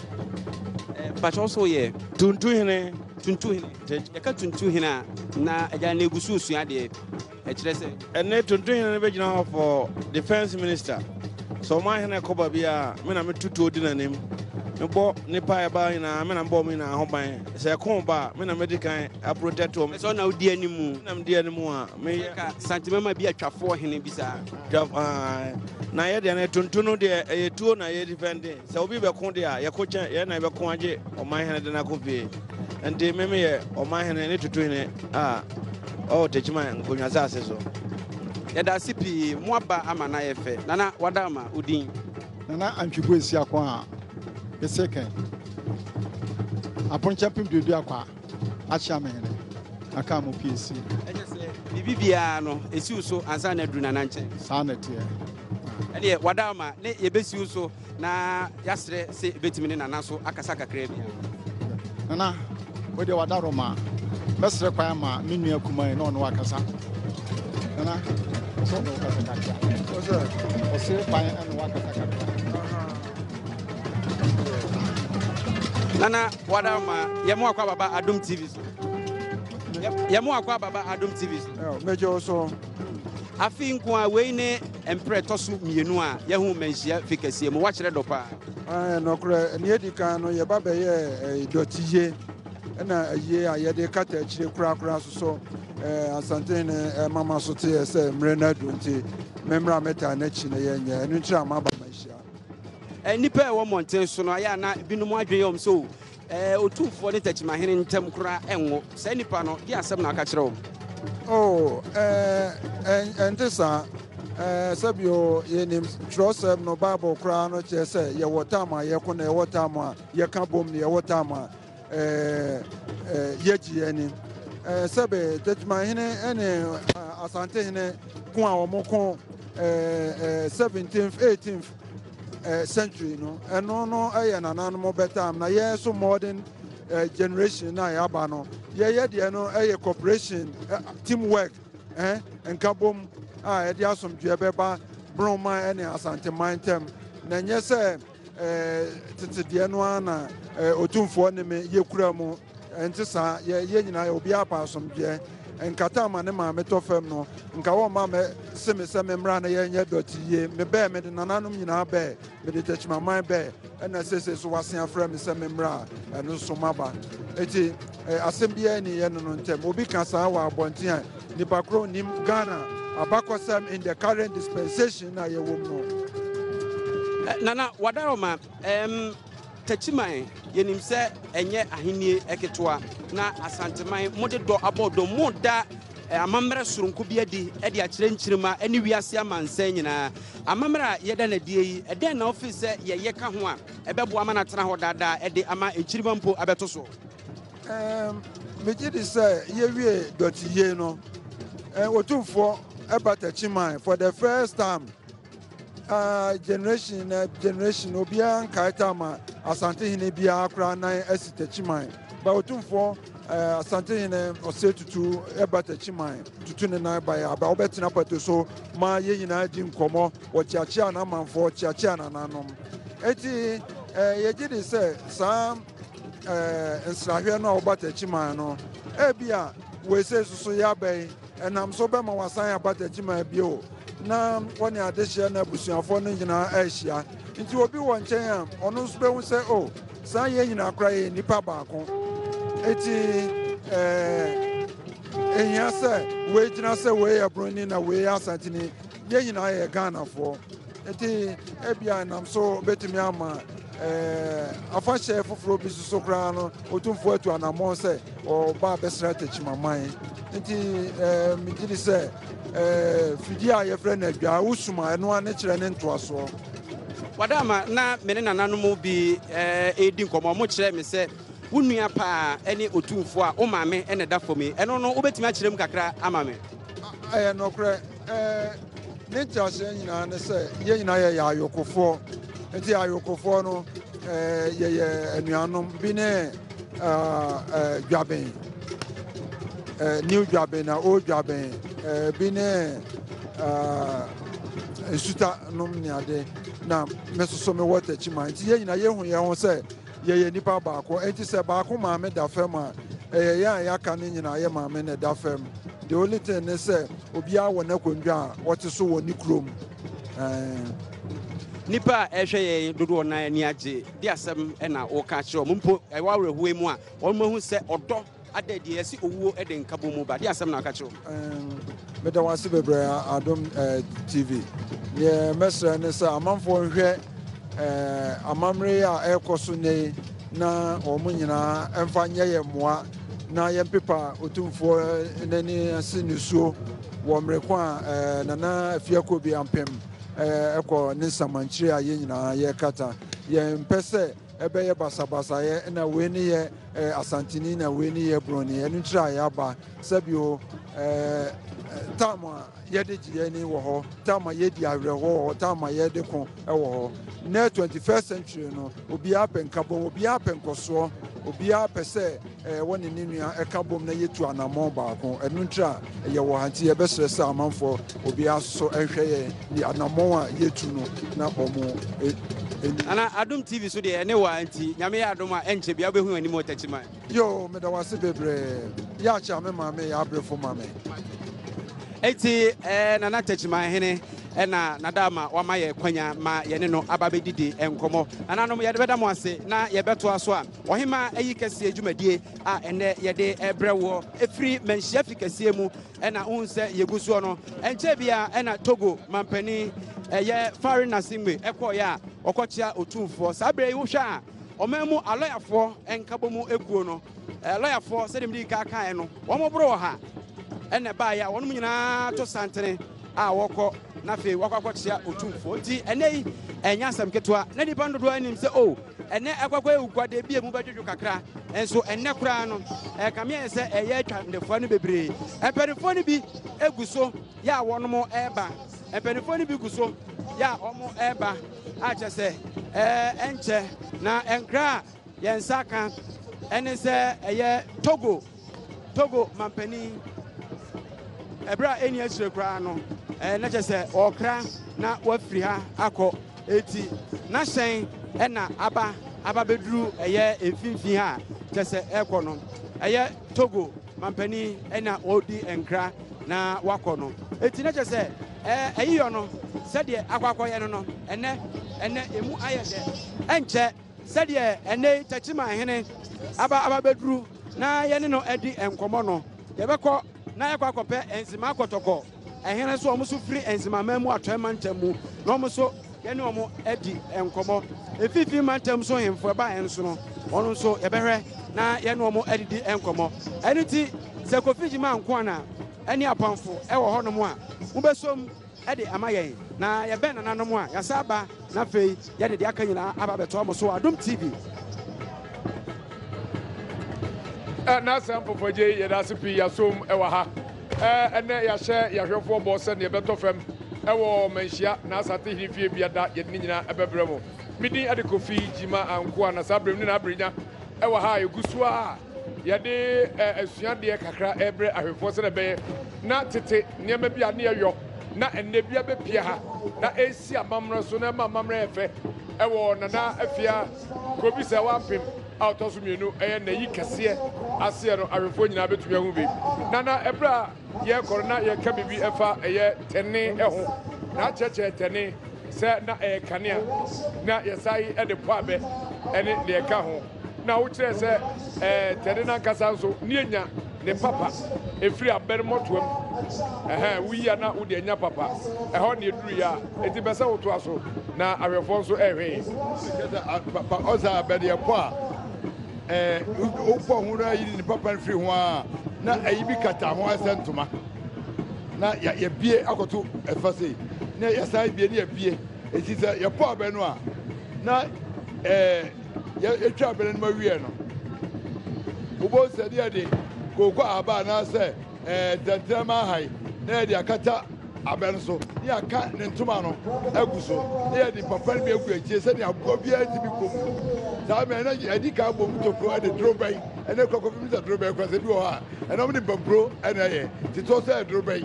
S3: But also, yeah,
S4: Tuntuhine,
S3: Yaka Tuntuhina, na Ajane Gusu Suade,
S4: and then Tuntuhine original for defense minister. So my Hana Kobabia, Menam Tutu dinner name. Bo Nipa Baina, Menam Bomina, Homai, Sakomba, Menamedica, a protector,
S3: so now dear Nimu,
S4: I'm dear Nimua, may
S3: Santimama be a trap for him, Bisa.
S4: Naya de Tuntuno de a two na defending. So we were Condia, Yakocha, Yana Bakonje, or my hand and Akopi, and the Meme or my hand and it to it. Oh, Techiman, Kunyazaso.
S3: Yada Sipi, Mwaba Amana Efe, Nana Wadama, Udin.
S2: Nana Anchibuisia Kwa, the second. Upon champion to do aqua, Achaman, Akamu PC.
S3: Bibiano, it's you so as an Edrunanche.
S2: Sanity.
S3: And yet, Wadama, ye best you so na yesterday say Betimin and Naso Akasaka Crabia.
S2: Nana, with the Wadaroma, best require my Minia Kuma and on Wakasa. Nana, so no Wakasaka. Or say fire and Wakasaka.
S3: Nana, Wadama, Yamua Baba Adum TV. Yamua Baba Adum TV.
S2: Major also.
S3: I think we ne empre tosu mienu a ye hu menhia fikasi mo wa kire dopa
S2: no kra ne edika no ye baba ye dotiye na ye ayede kata kire kura so asante ne mama so te se mre na dunti memra meta na chi ne ye nya enu kira ma ba manhia
S3: nipa e wo monten so no aya na binom adwen yom so otufo ne tachimahene ntam kura enwo sa nipa no di asem na aka kire wo.
S2: Oh, and this Sabio, Yenim, Trosem, no Bible crown, which I say, Yawatama, Yakuna, Yawatama, Yakabum, Yawatama, Yeji, any Sabe, that my any Asante, Kwa Moko, 17th, 18th century, no, and no, I an animal better, na yes, so modern. Generation na yabano ye de no cooperation teamwork and kabom e de asom dwebeba broma ene asante mantem na nye se tete de no ana otumfo ne me yekura mu entisa ye nyina obi apa asom dwe nkata ma ne ma metofem no nka wo ma me seme mra na ye nye doti ye me be me de nananom nyina be me de tachima man be na sese so wasen afra me seme mra eno so maba eti asembia ni ye no ntem obi ka sa wa abonten a nipa kro nim Ghana abakosam in the current dispensation na ye wom no
S3: nana wadaroma Tachiman, yenim se enye ahenie eketoa na asanteman mode do abodo moda amamra surunku bia di e de akire nkirema eni wiase amansan nyina amamra yeda na die yi e den na office ye ka ho a ebebo amana tena ho dada e de ama nkirema mpo abeto so
S2: meji di se ye wie doti ye no otumfo eba Tachiman for the first time generation obia nkaita ma asante hine bia akra nan asi Tachiman ba otumfo asante hine osetutu eba Tachiman tutu ne nan ba ya ba obetina pato so ma ye nyina di nkomo wo chiachia na manfo chiachia na nanom eti yɛgye de sɛ saa nsrahwɛ no a wɔba takyiman no ebia wɔɛsɛ soso yɛ abɛn ɛnam so bɛma wasan aba takyiman bio na wɔne adehyeɛ no abusuafoɔ no nyinaa ahyia nti obi wɔ nkyɛn a ɔno nso bɛhu sɛ o saa yɛ nyinaa koraa yɛ nnipa baako eti ehia sɛ wei gyina sɛ wei yɛ buroni na wei yɛ asantini yɛ nyinaa yɛ ghanafoɔ eti ebia nam so bɛtumi ama afahyɛ foforɔ bi soso koraa no otumfoɔ atu anammɔn sɛ ɔba abɛsra takyimaman nti megye di sɛ fidie a yɛfrɛ no adwaa wosum a ɛno a ne kyerɛ ne ntoasoɔ
S3: wadama na mene nananom bi ɛdi nkɔmmɔ mo kyerɛ me sɛ wo nua paa ɛne otumfoɔ a wo maame ɛne da fam yi ɛno no wobɛtumi akyerɛ mu kakra ama me
S2: ɛyɛ nokorɛ ne nkyerɛhyɛ nyinaa ne sɛ yɛn nyinaa yɛyɛ ayokofoɔ nti ayokofoɔ no yɛyɛ anuanom bi ne dwaben new dwaben na old dwaben bi ne nsuta nom ne ade na me soso me wɔ takyiman nti yɛn nyinaa yɛhu yɛn ho sɛ yɛyɛ nipa baako nti sɛ baako maame da fam a ɛyɛ yɛn a yɛaka ne nyinaa yɛ maame ne da fam the only thing ne sɛ obiara wɔ n'akonnwa a wɔte so wɔ ne kurom
S3: nipa a ɛhwɛ yɛn dodoɔ na ani agye de asɛm ɛna wɔka kyerɛ ɔmo mpo ɛwɔ awerɛhoe mu a ɔmo ahu sɛ ɔdɔ ada deɛ yɛsi owuo ɛde nkabɔ mu ba de asɛm na ɔka kyerɛ
S2: meda wase bebree adom tv deɛ mɛsrɛ ne sɛ amanfoɔ nhwɛ amammerɛ a ɛrekɔ so ne na ɔmo nyinaa ɛmfa nyɛ yɛ mmoa na yɛmpepa otumfoɔ n'ani ase nisuo wɔ mmerɛko a nana afiakɔ bi ampem ɛkɔ ne nsamankyere a yɛn nyinaa yɛkata yɛmpɛ sɛ ɛbɛyɛ basabasayɛ na wei ne yɛ asantini na wei ne yɛ buroni ɛno nkyerɛ a yɛaba sɛbio tam a yɛde gye yɛni wɔ hɔ tam a yɛdi awerɛhɔ wɔ hɔ tam a yɛde ko wɔ hɔ na 21st century no obiara pɛ nkabom obiara pɛ nkɔsoɔ obiara pɛ sɛ wɔne ne nua ɛka bom na yɛtu anammɔn baako ɛno nkyerɛ a yɛwɔ ha nti yɛbɛsrɛ sɛ amanfoɔ obiara so ɛhwɛ yɛ ne anammɔn a yɛtu no na ɔmo
S3: ana adom tv so deɛ ɛne wɔ nti nyame yɛ adom a ɛnkyɛ bia wobɛhu anim wɔ takyiman
S2: yo meda wase bebree yɛakyɛ me maame yɛ abrɛfo ma me
S3: eti nana takyiman hene ɛna nadama wama yɛ kwanya ma yɛne no aba bɛdidi nkɔmmɔ nananom yɛde bɛda mo ase na yɛbɛtoa so a ɔhema ayi kɛseɛ dwumadie a ɛnɛ yɛde ɛbrɛ wɔ ɛfiri manhyia fi kɛseɛ mu ɛna wohu sɛ yɛgu soɔ no ɛnkyɛ bia ɛna togo mampani ɛyɛ fare nasimbe ɛkɔɔyɛ a ɔkɔkyea otumfoɔ saa berɛ yi wohwɛ a ɔman mu alɔyafoɔ ɛnkabɔ mu ekuo no lɔyafoɔ sɛdeɛ mede ka kaeɛ no wɔmɔborɔ wɔ ha ɛna baeɛ a wɔnom nyinaa to santene a wɔkɔ na afei wɔkɔakɔkyea otumfoɔ nti ɛnɛ yi ɛnyɛ asɛm ketewa na nnipa ndodoɔ anim sɛ o ɛnɛ ɛkɔkɔ ɛwu kwade bi mu bɛdwodwo kakra ɛnso ɛnɛ koraa no ɛkameɛ sɛ ɛyɛ atwandefoɔ no bebree ɛmpanifoɔ no bi egu so yɛ a wɔnom ɛreba mpanifoɔ no bi gu so yɛ a wɔn ɛreba akyɛ sɛ ɛnkyɛ na nkra a yɛn nsa ka ɛne sɛ ɛyɛ togo mampani ɛberɛ a ɛni akyire koraa no na kyɛ sɛ ɔkra na wafiri ha akɔ eti na hyɛn ɛna aba bɛduru ɛyɛ mfimfini ha kyɛ sɛ ɛkɔ no ɛyɛ togo mampani ɛna ɔdi nkra na wakɔ no eti na kyɛ sɛ ɛyiyɔ no sɛdeɛ akɔakɔyɛ no no ɛnɛ emu ayɛ dɛ ɛnkyɛ sɛdeɛ ɛnɛ takyiman hene aba bɛduru na yɛne no adi nkɔmmɔ no yɛbɛkɔ na yɛkɔ akɔpɛ nsima akɔtɔkɔ ɛhene so ɔmo so firi nsimaman mu atɔe mantam mu na ɔmo so yɛne ɔmo adi nkɔmmɔ efifi mantam so hemfo ɛba ɛn so no ɔno nso yɛbɛhwɛ na yɛne ɔmo adidi nkɔmmɔ ɛno nti sɛ kofi gyima nkoana ɛne apamfo ɛwɔ hɔnom a wobɛsom ɛde ama yɛn na yɛbɛn nananom a yɛsa aba na afei yɛde de aka nyinaa aba bɛtoa mo so adom tv
S11: na asɛm fɔfɔgye yɛde ase pii yɛasom ɛwɔ ha ɛnɛ yɛahyɛ yɛahwɛfoɔ bɔ sɛ ne yɛbɛtɔ fam ɛwɔ manhyia na asate hene fie biada yɛde ne nyinaa ɛbɛbrɛ mu medin ade kofi gyima ankoa na saa berɛ mu ne naaberɛnya ɛwɔ ha yɛgu so a yɛde asuadeɛ kakra ɛbrɛ ahwɛfoɔ sɛ ne ɛbɛyɛ na tete nneɛma bi a ne yɛyɔ na ɛnnɛ bi abɛpia ha na ɛsi amammerɛ so na ɛma amammerɛ yɛ fɛ ɛwɔ nana afia kobi sɛ wampem a ɔtɔ so mmienu ɛyɛ na yi kɛseɛ aseɛ no ahwɛfoɔ nyinaa bɛtumi ahu bi nana ɛberɛ a yɛkɔre na yɛka biribi ɛfa ɛyɛ tɛne ɛho na akyerɛkyerɛ tɛne sɛ na ɛyɛ kanea na yɛsae ɛde pɔ abɛ ɛne deɛ ɛka ho na wokyerɛ sɛ tɛne no ankasa nso ne yɛnya ne papa ɛfiri abɛn mmɔtoam woyi a na wode anya papa ɛhɔ ne ɛduru yɛ a ɛnti bɛ sɛ wotoa so na ahwɛfoɔ nso ɛhwee
S12: ɔsa bɛdeɛ pɔ a wopɔ ho no ayi ne papa no firi ho a na ayi bi kata ho ɛsɛ ntoma na yɛbie akɔto ɛfa sei na yɛsan bie ne yɛbie ɛti sɛ yɛpɔ abɛ no a na yɛtwa abɛ no ma wie no wobɔ sɛdeɛ de kooko aba anaasɛ tɛntɛnma ahai na yɛde akata abɛ no so ne yɛaka ne ntoma no agu so ne yɛde papa no bi agu akyire sɛdeɛ aboa biara tumi bom saa mɛ na yɛdi ka bom tokuro ɛde dorobɛn ɛne kɔkɔfi mi sɛ dorobɛn kɔ sɛ bi wɔ hɔ a ɛnɔm ne mpampuro ɛna ɛyɛ titɔ sɛ dorobɛn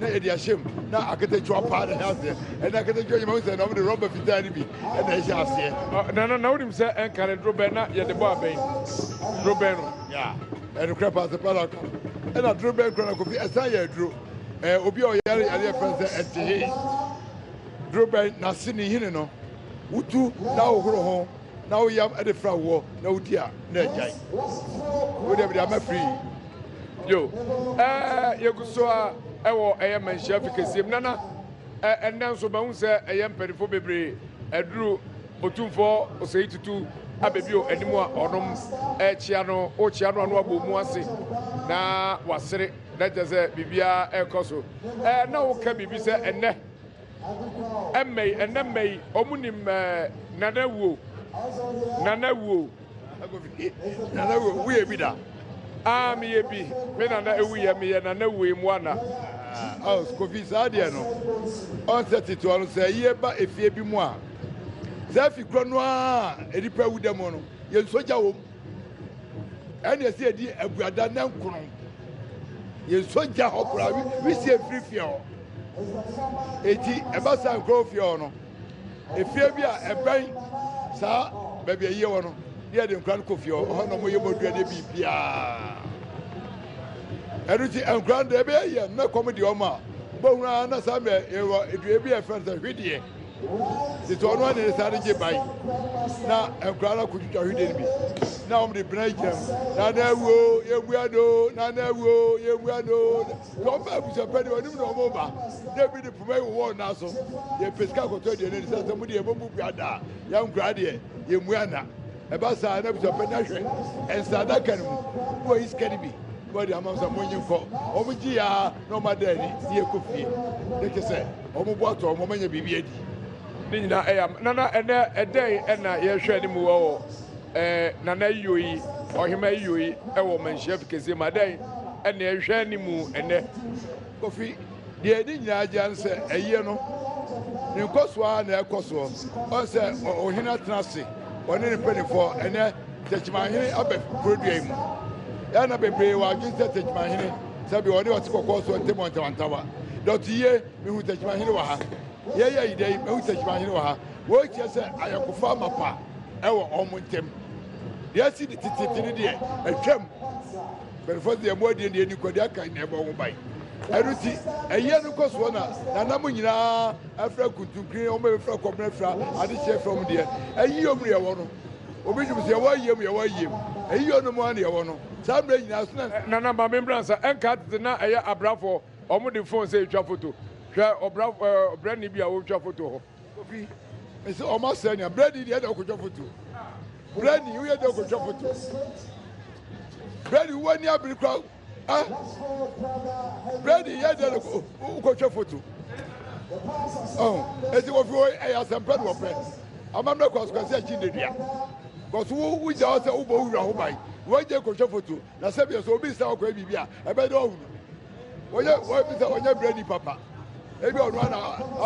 S12: na yɛde ahyɛm na akatakyiwa paa na ɛhyɛ aseɛ ɛna akatakyiwa nyima sɛ ɛnɔm de rɔba fitaa no bi ɛna ɛhyɛ aseɛ
S11: na wonim sɛ ɛnkare dorobɛn na yɛde bɔ abɛn dorobɛn no
S12: ɛnokora paase pa na ɛna dorobɛn kora na kofi ɛsan yɛ aduro obi a ɔyare yare yɛfrɛ sɛ ɛntehe dorobɛn n'ase ne hene no wotu na wohoro ho na woyam ɛde fra woɔ na wodi a na agyae wode mede ama firi
S11: yo yɛgu so a ɛwɔ ɛyɛ manhyia fi kɛsiem nana ɛnnɛ nso mahu sɛ ɛyɛ mpanimfoɔ bebree aduru otumfoɔ ɔsɛyi tutu abɛbio anim a ɔnom ɛkyia no wokyia no ano abɔ mu ase na wasere na kyɛ sɛ biribiara ɛkɔ so na woka biribi sɛ ɛnnɛ mmɛyi ɔmo nim nana wuo
S12: woyɛ bi da
S11: meyɛ bi me nana ɛwuyɛ meyɛ nana wuo mu ana
S12: kofi saa deɛ no ɔnsɛ tetewa no sɛ yie ba efie bi mu a sɛ afi kuro no a nnipa wu da mu no yɛnsogya wɔ mu ɛne ɛsɛ yɛdi abuada na nkono yɛnsogya hɔ koraa wisi efiri fie hɔ eti ɛba saa nkuro fie hɔ no efie bi a ɛbɛn saa baabi ayie wɔ no ne yɛde nkura no kɔ fie hɔ ɔhɔ na ɔmo yɛ mo aduane biribiara ɛno nti nkura no deɛ ɛbɛyɛ yɛ na kɔm deɛ ɔmo a bɔhunu a na saa mɛ ɛwɔ edua bi a ɛfɛn sɛ hwideɛ tètè ɔno ɛna ɛsɛ adi gye ban na nkura no akɔtwitwa hwideɛ no bi na ɔmo de bena gyina mu nana awuo yɛmua do nana awuo yɛmua do na ɔmo abusapɛ de ɔnim na ɔmo ba na ebi de poma yi wɔ wɔn nan so yɛ pesika akɔtɔ deɛ n'ani sɛ sɛ mo de yɛ mo bu bua da yɛ nkura deɛ yɛmua na ɛba saa na abusapɛ na hwɛ ɛnsa adaka no mu wɔ yi sika no bi wɔde ama sɛ mo nye nkɔ ɔmo gye ya na ɔmo ada ani ne yɛ kɔ fie ne kyɛ sɛ ɔmo bɔ atɔ ɔmo nya biribi adi.
S11: ne nyinaa ɛyɛ nana ɛnɛ ɛdɛn ɛna yɛhwɛ ne mu wɔ nana yiyo yi ɔhema yiyo yi ɛwɔ manhyia fi kɛseɛ mu ɛdɛn ɛna yɛhwɛ ne mu ɛnɛ.
S12: kofi deɛ ne nyinaa gya no sɛ ɛyɛ no ne nkɔsoa na ɛkɔ soɔ ɔsɛ ɔhene atena ase ɔne ne mpanimfoɔ ɛnɛ tɛkyimahene aba kurodua yi mu ɛna bebree wɔ adwene sɛ tɛkyimahene sɛbi ɔne ɔte kɔkɔɔ so ntɛm ɔntawantawa dɔte yie mehu tɛkyimahene wɔ ha yɛyɛ yi dɛ mehu tɛkyimahene wɔ ha wɔrekyerɛ sɛ ayɛkofa amapa ɛwɔ ɔmo ntɛm deɛ asi de tititi ne deɛ atwam mpanimfoɔ deɛ mo adie deɛ nikɔdeɛ aka na ɛbɔ ho ban ɛno nti ɛyɛ no kɔ soɔ na nanam nyinaa afra kuntunkiri ɔmo bɛfra kɔmena fra adehyɛ fam deɛ ɛyi yɛ mu yɛwɔ no obi dwom sɛ yɛwɔ ayie mu yɛwɔ ayie mu ɛyi yɛ no mu ana yɛwɔ no saa mmerɛ nyinaa so na
S11: nana maame mbransa ɛnka tete na ɛyɛ abrafo ɔmo de phone sɛ etwa foto hwɛ ɔbrani bi a wɔtwa foto hɔ
S12: kofi ɛsɛ ɔmo asɛ nea brani deɛ ɛna ɔkɔtwa foto brani woyɛ deɛ ɔkɔtwa foto brani wɔ ni abiri kura brani yɛ deɛ ɔkɔtwa foto eti wɔfi wɔ ɛyɛ asɛmpɛ no wɔpɛ amammerɛ kɔsɔkɔsɛ akyi ne dua kɔsɔ wogya hɔ sɛ wobɔ wura ho ban wɔgye kɔtwa foto na sɛbi ɛsɛ obi sa ɔkɔ biribi a ɛbɛ de ɔhunu wɔbi sɛ ɔnyɛ brani papa ebi ɔno ana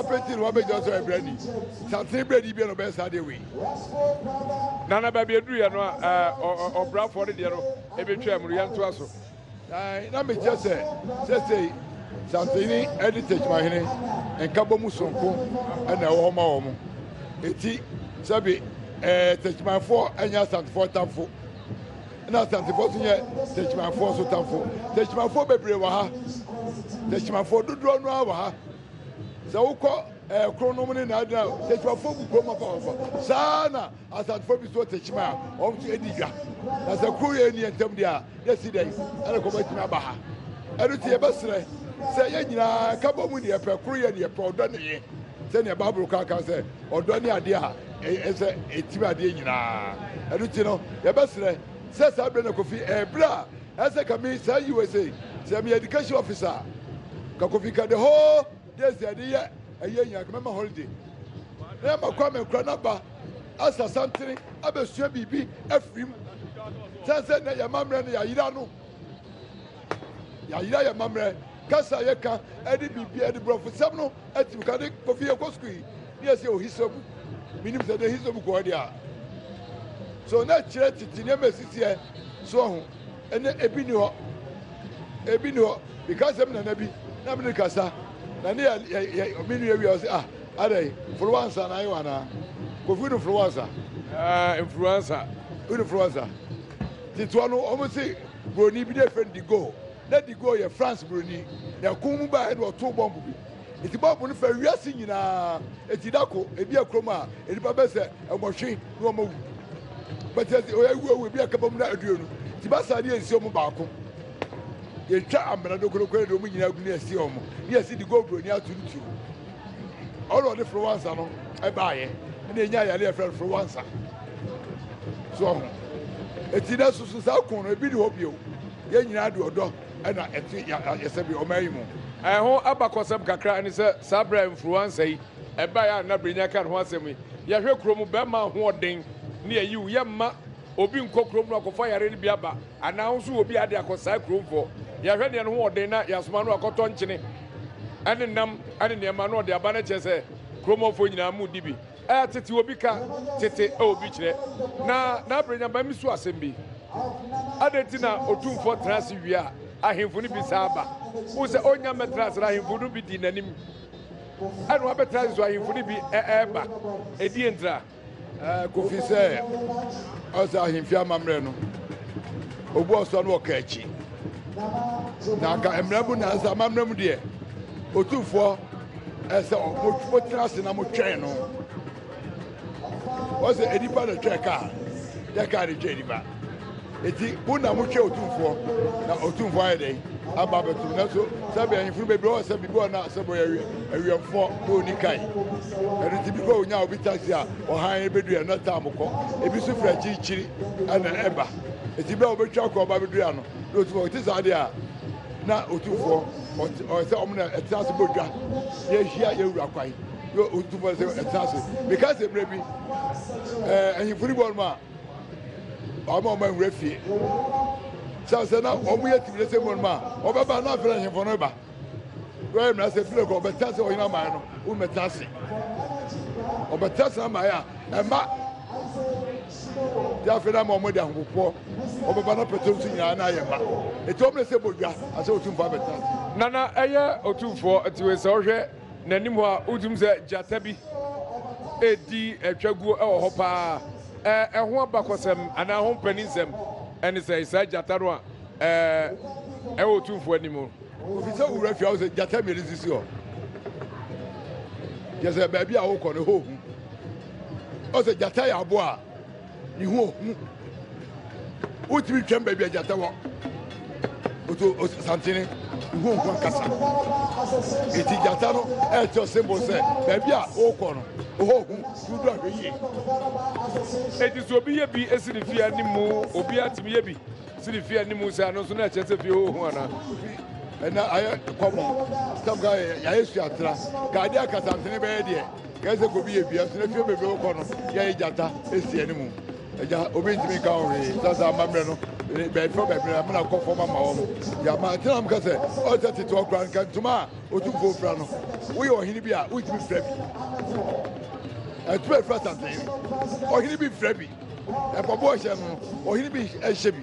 S12: apɛnti no wabɛgya sɛ brani santene brani bi na ɔbɛyɛ saa deɛ wei
S11: nana baabi aduruyɛ no a ɔbrafoɔ no deɛ no ɛbɛtwa mu yɛntoa so
S12: na mekyɛ sɛ sɛsei santene ɛde tɛkyimahene nkabɔ mu sonko ɛna ɛwɔ hɔ ma wɔ mo eti sɛbi tɛkyimanfoɔ ɛnyɛ asantefoɔ tamfo na asantefoɔ so nyɛ tɛkyimanfoɔ so tamfo tɛkyimanfoɔ bebree wɔ ha tɛkyimanfoɔ dodoɔ no a wɔ ha sɛ wokɔ kronom ne na adina tɛkyimanfoɔ gu kurom afa saa na asantefoɔ bi so tɛkyima a wɔn so edi dwa na sɛ kuro yɛ ni ntɛm deɛ a yɛsi dɛ ɛna kɔ bɛtumi aba ha ɛno ti yɛbɛsrɛ sɛ yɛn nyinaa kaba mu ne yɛpɛ kuro yɛ ne yɛpɛ ɔdɔ ne yɛ sɛnea baabolo kaka sɛ ɔdɔ ne adeɛ a ɛsɛ ɛtimi adeɛ nyinaa ɛno ti no yɛbɛsrɛ sɛ saa bere na kofi ɛbrɛ a ɛsɛ kami saa USA sɛ mi education officer ka kofi ka the whole days yɛde yɛ ɛyɛ nyina kama holiday na ma kɔ ma nkura naba asa santene abɛsua biribi afirim sɛ na yɛ mammerɛ no yɛayera no yɛayera yɛ mammerɛ kasa yɛka ɛde biribi ɛde borɔfo sɛm no atim ka de kofi yɛkɔ sukuu yi ne yɛsɛ ohisabu menim sɛ de hisabu kɔɔ deɛ a so na kyerɛ tete nneɛma asisiɛ so ho ɛne ebi ni hɔ bika sɛm nana bi na mene kasa na ne yɛ me nua wia ɔsɛ adɛ influencer na ayɛ wɔ anaa kofi no influencer titoa no ɔmo se buroni bi de fɛn digo na digo yɛ France buroni na kun mu ba ɛde ɔto bɔmbu bi eti bɔmbu no fɛ wiase nyinaa eti dako ebi akurom a enipa bɛ sɛ ɛmɔhwe na ɔmo wu bɛtɛ ɔyɛ wu ebi akaba mu na aduonu ti ba saa de esi ɔmo baako yɛtwa amena dokorokoro de ɔmo nyinaa gu ne esi ɔmo ne esi digo buroni atuntum ɔno ɔde influencer no ɛbaayɛ ɛna enya yare yɛ fɛ influencer so ɔho eti dɛ soso saa kun no ebi ni hɔ bio yɛn nyinaa de ɔdɔ ɛna ɛte yɛsɛ bi ɔmo ayi mu.
S11: ɛho abakɔsɛm kakra ɛne sɛ saa abira influencer yi ɛbaayɛ a nabirinya ka ne ho asɛm yi yɛhwɛ kurom bɛrima ahoɔden ne yɛyi wo yɛmma obi nkɔ kurom no akɔfa yare no bi aba anaa nso obi ade akɔ saa kuromfoɔ yɛhwɛ deɛ no ho ɔden na yɛasoma no akɔtɔ nkyene ɛne nam ɛne nneɛma no ɔde aba no kyerɛ sɛ kuromɔfoɔ nyinaa mu di bi tete obi ka tete obi kyerɛ na nabirinya ba mi so asɛm bi ade ti na otumfoɔ tena ase wie a ahemfo no bi saa aba wo sɛ ɔnya mɛtena ase na ahemfo no bi di n'anim ɛna wabɛtena ase so ahemfo no bi ɛɛba ɛdi ntra
S12: kofi sɛ ɔsɛ ahemfi amammerɛ no obu ɔsɔ no ɔka akyi na nka mmerɛ mu na sɛ amammerɛ mu deɛ otumfoɔ ɛsɛ motena ase na motwɛn no wɔsɛ enipa na twɛ kaa yɛ kaa ne twɛ nipa eti wo na motwɛ otumfoɔ na otumfoɔ ayɛ dɛ aba abɛtum na so sɛbi ahemfo no bebree wɔ sɛ bibi wɔ na sɛ bɔyɛ awiɛmfoɔ na oni kae ɛno nti bi kɔ onya obi taxi a ɔhan bɛdu yɛ no taa mo kɔ ebi so fira akyirikyiri ɛna ɛba eti bɛ a wɔbɛtwa kɔ ɔba bɛdu yɛ no na otumfoɔ ɔte saa deɛ a na otumfoɔ ɔsɛ ɔmo na ɛtena ase bɔ dwa yɛhyia yɛwura kwan yɛ otumfoɔ sɛ ɛtena ase meka sɛ mmerɛ bi ahemfo no bɔ no mu a ɔmo nwura fie sɛ na ɔmo yɛ tibire sɛ mu no mu a ɔbɛba na afei ahemfo no ba wɔyɛ mmara sɛ file kɔ ɔbɛtena ase ɔhene aman no womɛtena ase ɔbɛtena ase aman a ɛma de afei na ma ɔmo de ahopopoɔ ɔbɛba na pɛtɛ nso nyinaa na ayɛ ma eti ɔmo na sɛ bodwa asɛ otumfoɔ abɛtena ase.
S11: nana ɛyɛ otumfoɔ eti wɔ sɛ ɔhwɛ n'anim hɔ a wotum sɛ gyata bi edi atwaguo ɛwɔ hɔ paa ɛho abakɔsɛm anaa ho mpanisɛm ɛne sɛ saa gyata no a ɛwɔ otumfoɔ anim
S12: ofi sɛ wura fia wo sɛ gyata mmienu sisi hɔ yɛ sɛ baabi a wokɔ no hɔ ohu ɔsɛ gyata yɛ aboa a ne ho ohu wotumi twɛm baabi a gyata wɔ oto santene ne ho ohu ankasa eti gyata no ɛɛkyɛ symbol sɛ baabi a wokɔ no hɔ ohu tudu ahwɛ yie
S11: eti sɛ obi yɛ bi esi ne fie anim obi atumi yɛ bi si ne fie anim sɛ ano nso na ɛkyɛ sɛ fie hɔ ohu ana
S12: ɛna ayɛ kɔmɔ sɛm ka yɛayɛ suatra ka ade akasantene bɛyɛ deɛ kɛɛ sɛ kobi yɛ bia so na fie bebree wokɔ no yɛyɛ gyata esi anim agya obi ntumi ka wo hwee sasa amammerɛ no bɛɛfɛ bɛbrɛ amena kɔ fɔm ama wɔ mo yɛama tena m ka sɛ ɔsɛ tete ɔkora nka ntoma a ɔtumfoɔ fira no woyɛ ɔhene bi a wontumi fira bi ɛtuma ɛfira santene ɔhene bi fira bi ɛbɔbɔ ɔhyɛ no ɔhene bi ɛhyɛ bi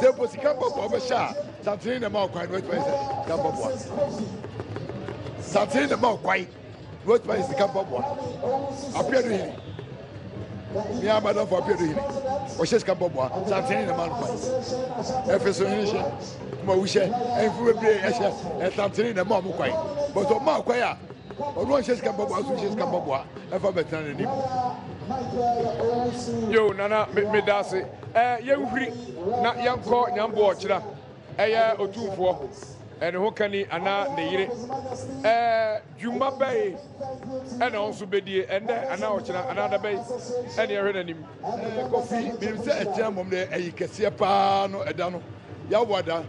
S12: sɛ mpo sika mbɔbɔ ɔbɛhyɛ a santene na ma ɔkwan no watuma yɛ sɛ sika mbɔbɔa santene na ma ɔkwan no watuma yɛ sika mbɔbɔa apea no hene me a madam for appear here. Or she's come bobo, something in the man. Efeso ma wishe en fu bebre e something in the mom kwai. But o ma kwai a o no she's come bobo, so she's come bobo. E fa betan ni.
S11: Yo nana me dase. Ye huri na yanko nyambo ochira. Eye otumfo. And who can he ana ne yire Juma Bay and also Bedi and now another bay and you're in him
S12: coffee be a gem of the a Casiapano Adano Yawada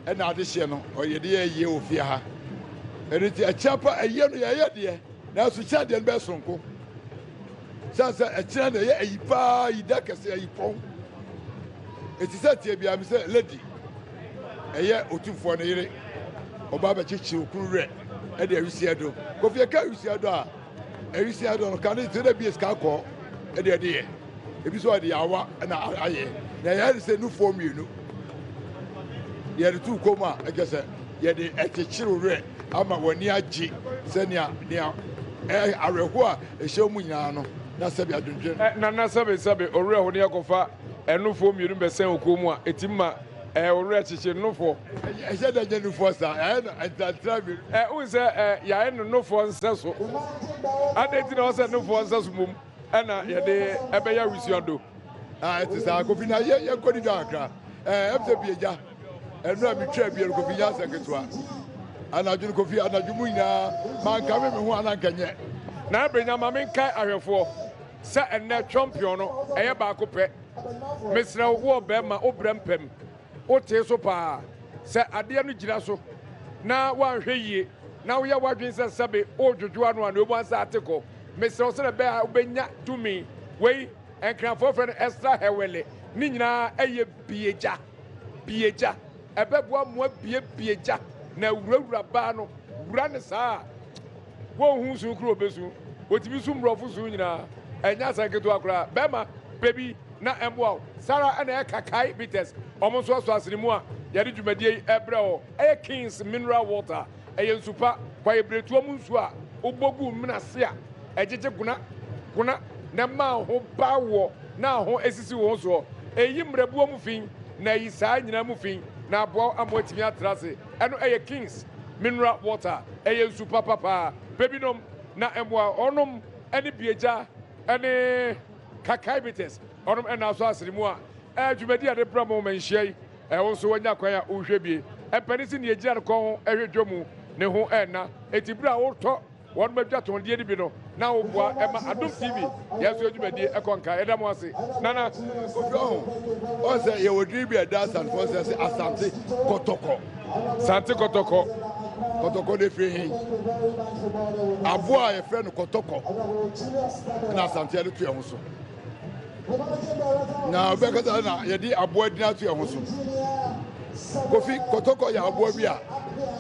S12: and additional or ye dear ye of Yaha and it's a chapper a year dear now to chat and best uncle Sasa a channel a pa idaka a pong it is that ye be a lady a year or two for a Obaba chichi ukure e de awisiado Kofi aka awisiado a awisiado no kan dey dey be ska ko e de dey e bi so de awa na aye na ya se nu form you ye de tu koma e gese ye de echichiru re ama wani agi se nia areho a e hye mu nyina no na sabi adundwen
S11: na sabi ore ho ne akofa enu form you be sen okomu a etimma ore chichi nufo
S12: e se da jenu fo sa na travel
S11: o se ya enu nufo nseso adeti na o se nufo nseso mum na ye de ebe ya wisiado
S12: it is a Kofi na ye ko di da akra FZ bieja enu a mi twa bie Kofi ya seketwa anaju Kofi anaju mu nya man ka me ho anankanye
S11: na brenya ma men kai ahwefo se enne champion no eye ba ko pe mesra wo be ma obrempem o te so pa se ade no gira so na wa hwe yie na wo ya wadwen se sebe o dwodwo anu anu obo ansa ateko mesra so na be obenya tumi wei enkrafo fre extra hewele ni nyina eye bieja ebeboa mo bieja na wurawura ba no wura ne saa wo hu su kro obesu otimi su mrofo su nyina enya saketo akra bema baby na emboa sara ana kakai bites omo so asirimu a yade dwumadie ebreo Kings mineral water nsupa kwa ebretu omu nsu a obogu minase a ejeje guna na ma ho bawo na ho esisi wo so eyi mrebu omu fin na yi saa nyina mu fin na abo amotimi atrase eno Kings mineral water nsupa papa baby nom na emboa onom ene bieja ene kakai bites onom ena so asirimu a dwumadi ade bramo manhyiai wo so wanya kwan a wohwe bie penisi ne egira ne kon ehwedwomu ne ho ena etibra wo to won madwa ton die bi no na wo boa ema Adom TV yeso dwumadi ekonka edam ase nana
S12: Kofi o se ye wodri bi dance and for say asante kotoko
S11: sante
S12: kotoko de free hin aboa ye friend kotoko na asante ele tu ehun so na obekata na yedi aboa dina tu ehun so Kofi kotoko ya aboa bi a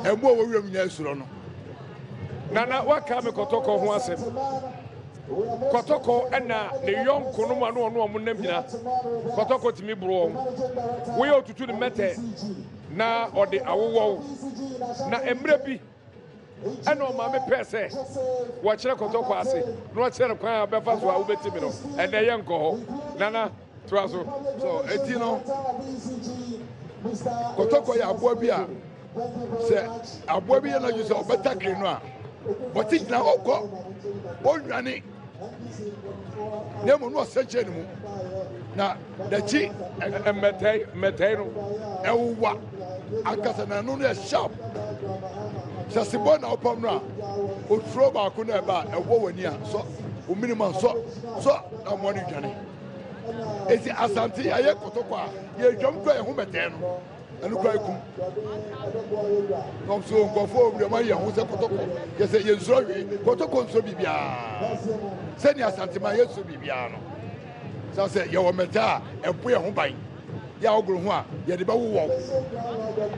S12: emu wo wiem nya esuro no
S11: nana waka me kotoko ho asem kotoko ena ne yonko no ma no ono nam nyina kotoko timi bro wo ye otutu ne mete na ode awowo na emre bi ena o ma me pese wo kire kotoko ase no kire kwan abefa so a wo betimi no ena ye nko ho nana tuaso
S12: so eti no kotoko ya aboa bi a se aboa bi na ju se obetakre no a boti na okọ onwane ne mo no seche ne mu na dachi
S11: metei no
S12: ewwa akasa na no no sharp sase bo na opam no a otro ba ko na eba ewo wani a so o minimum so na mo ni dwane esi asante aye kotoko a ye dwom ko e ho metei no anu kwa ikum no so nkofo bi ma ye ho se kotoko ye se ye nso wi kotoko nso bibia se ni asante ma ye so bibia no so se ye wo meta epo ye ho ban ya ogoro ho a ye de ba wo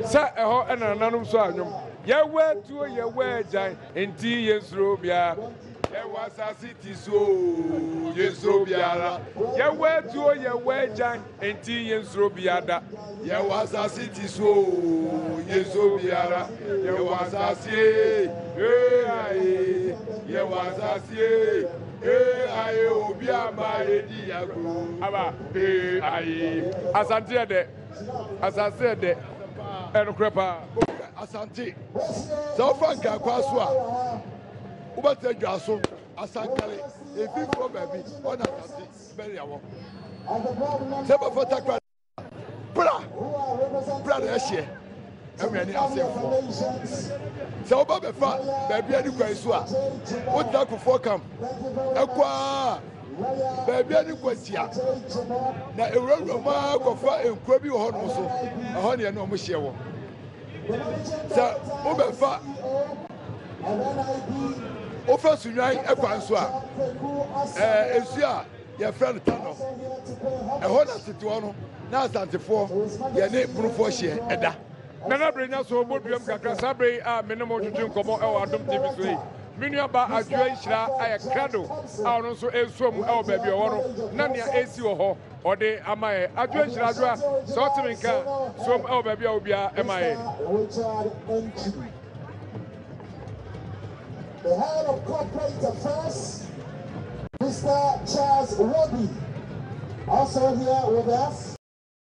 S11: se eho ena nanum so anwom ye wetuo ye wejan enti ye nsuro bia Yewasa city so yensro biara yewetuo yewejan enti yensro biada
S12: Yewasa city so yensro biara Yewasa sie Yewasa sie
S11: aye obi ama edi yago aba aye asante de enukrepa
S12: asante sɛ wofa nkakwa so a wobɛtɛ dwa so asankare ɛfifo baabi ɔna asante bɛria wɔ sɛ bɛfɔta kra bra na ɛhyeɛ ɛwɛni asɛmfoɔ sɛ woba bɛfa baabi ani kwan so a wotena kofoɔ kam ɛkɔ a baabi ani kwantia na ewurawura mu a kɔfa nkuro bi wɔ hɔ nom so ɛhɔ ne ɛne ɔmo hyɛ wɔ sɛ wobɛfa wofa sunwan ɛkwan so a nsu a yɛfrɛ no ta no ɛhɔ na tete hɔ no na asantefoɔ yɛne bonofoɔ hyeɛ ɛda
S11: nana brenya so boduam kakra sabre a menem otwetwe nkɔmmɔ ɛwɔ adom tv so yi menua ba adwoa nhyira ayɛ krado a ɔno nso ɛsuom ɛwɔ baabi ɔwɔ no na nea ɛsi wɔ hɔ ɔde ama yɛ adwoa nhyira adwoa sɛ ɔteme nka suom ɛwɔ baabi a obiara ɛma yɛ
S5: The head of corporate affairs, Mr. Charles Wobby, also here with us.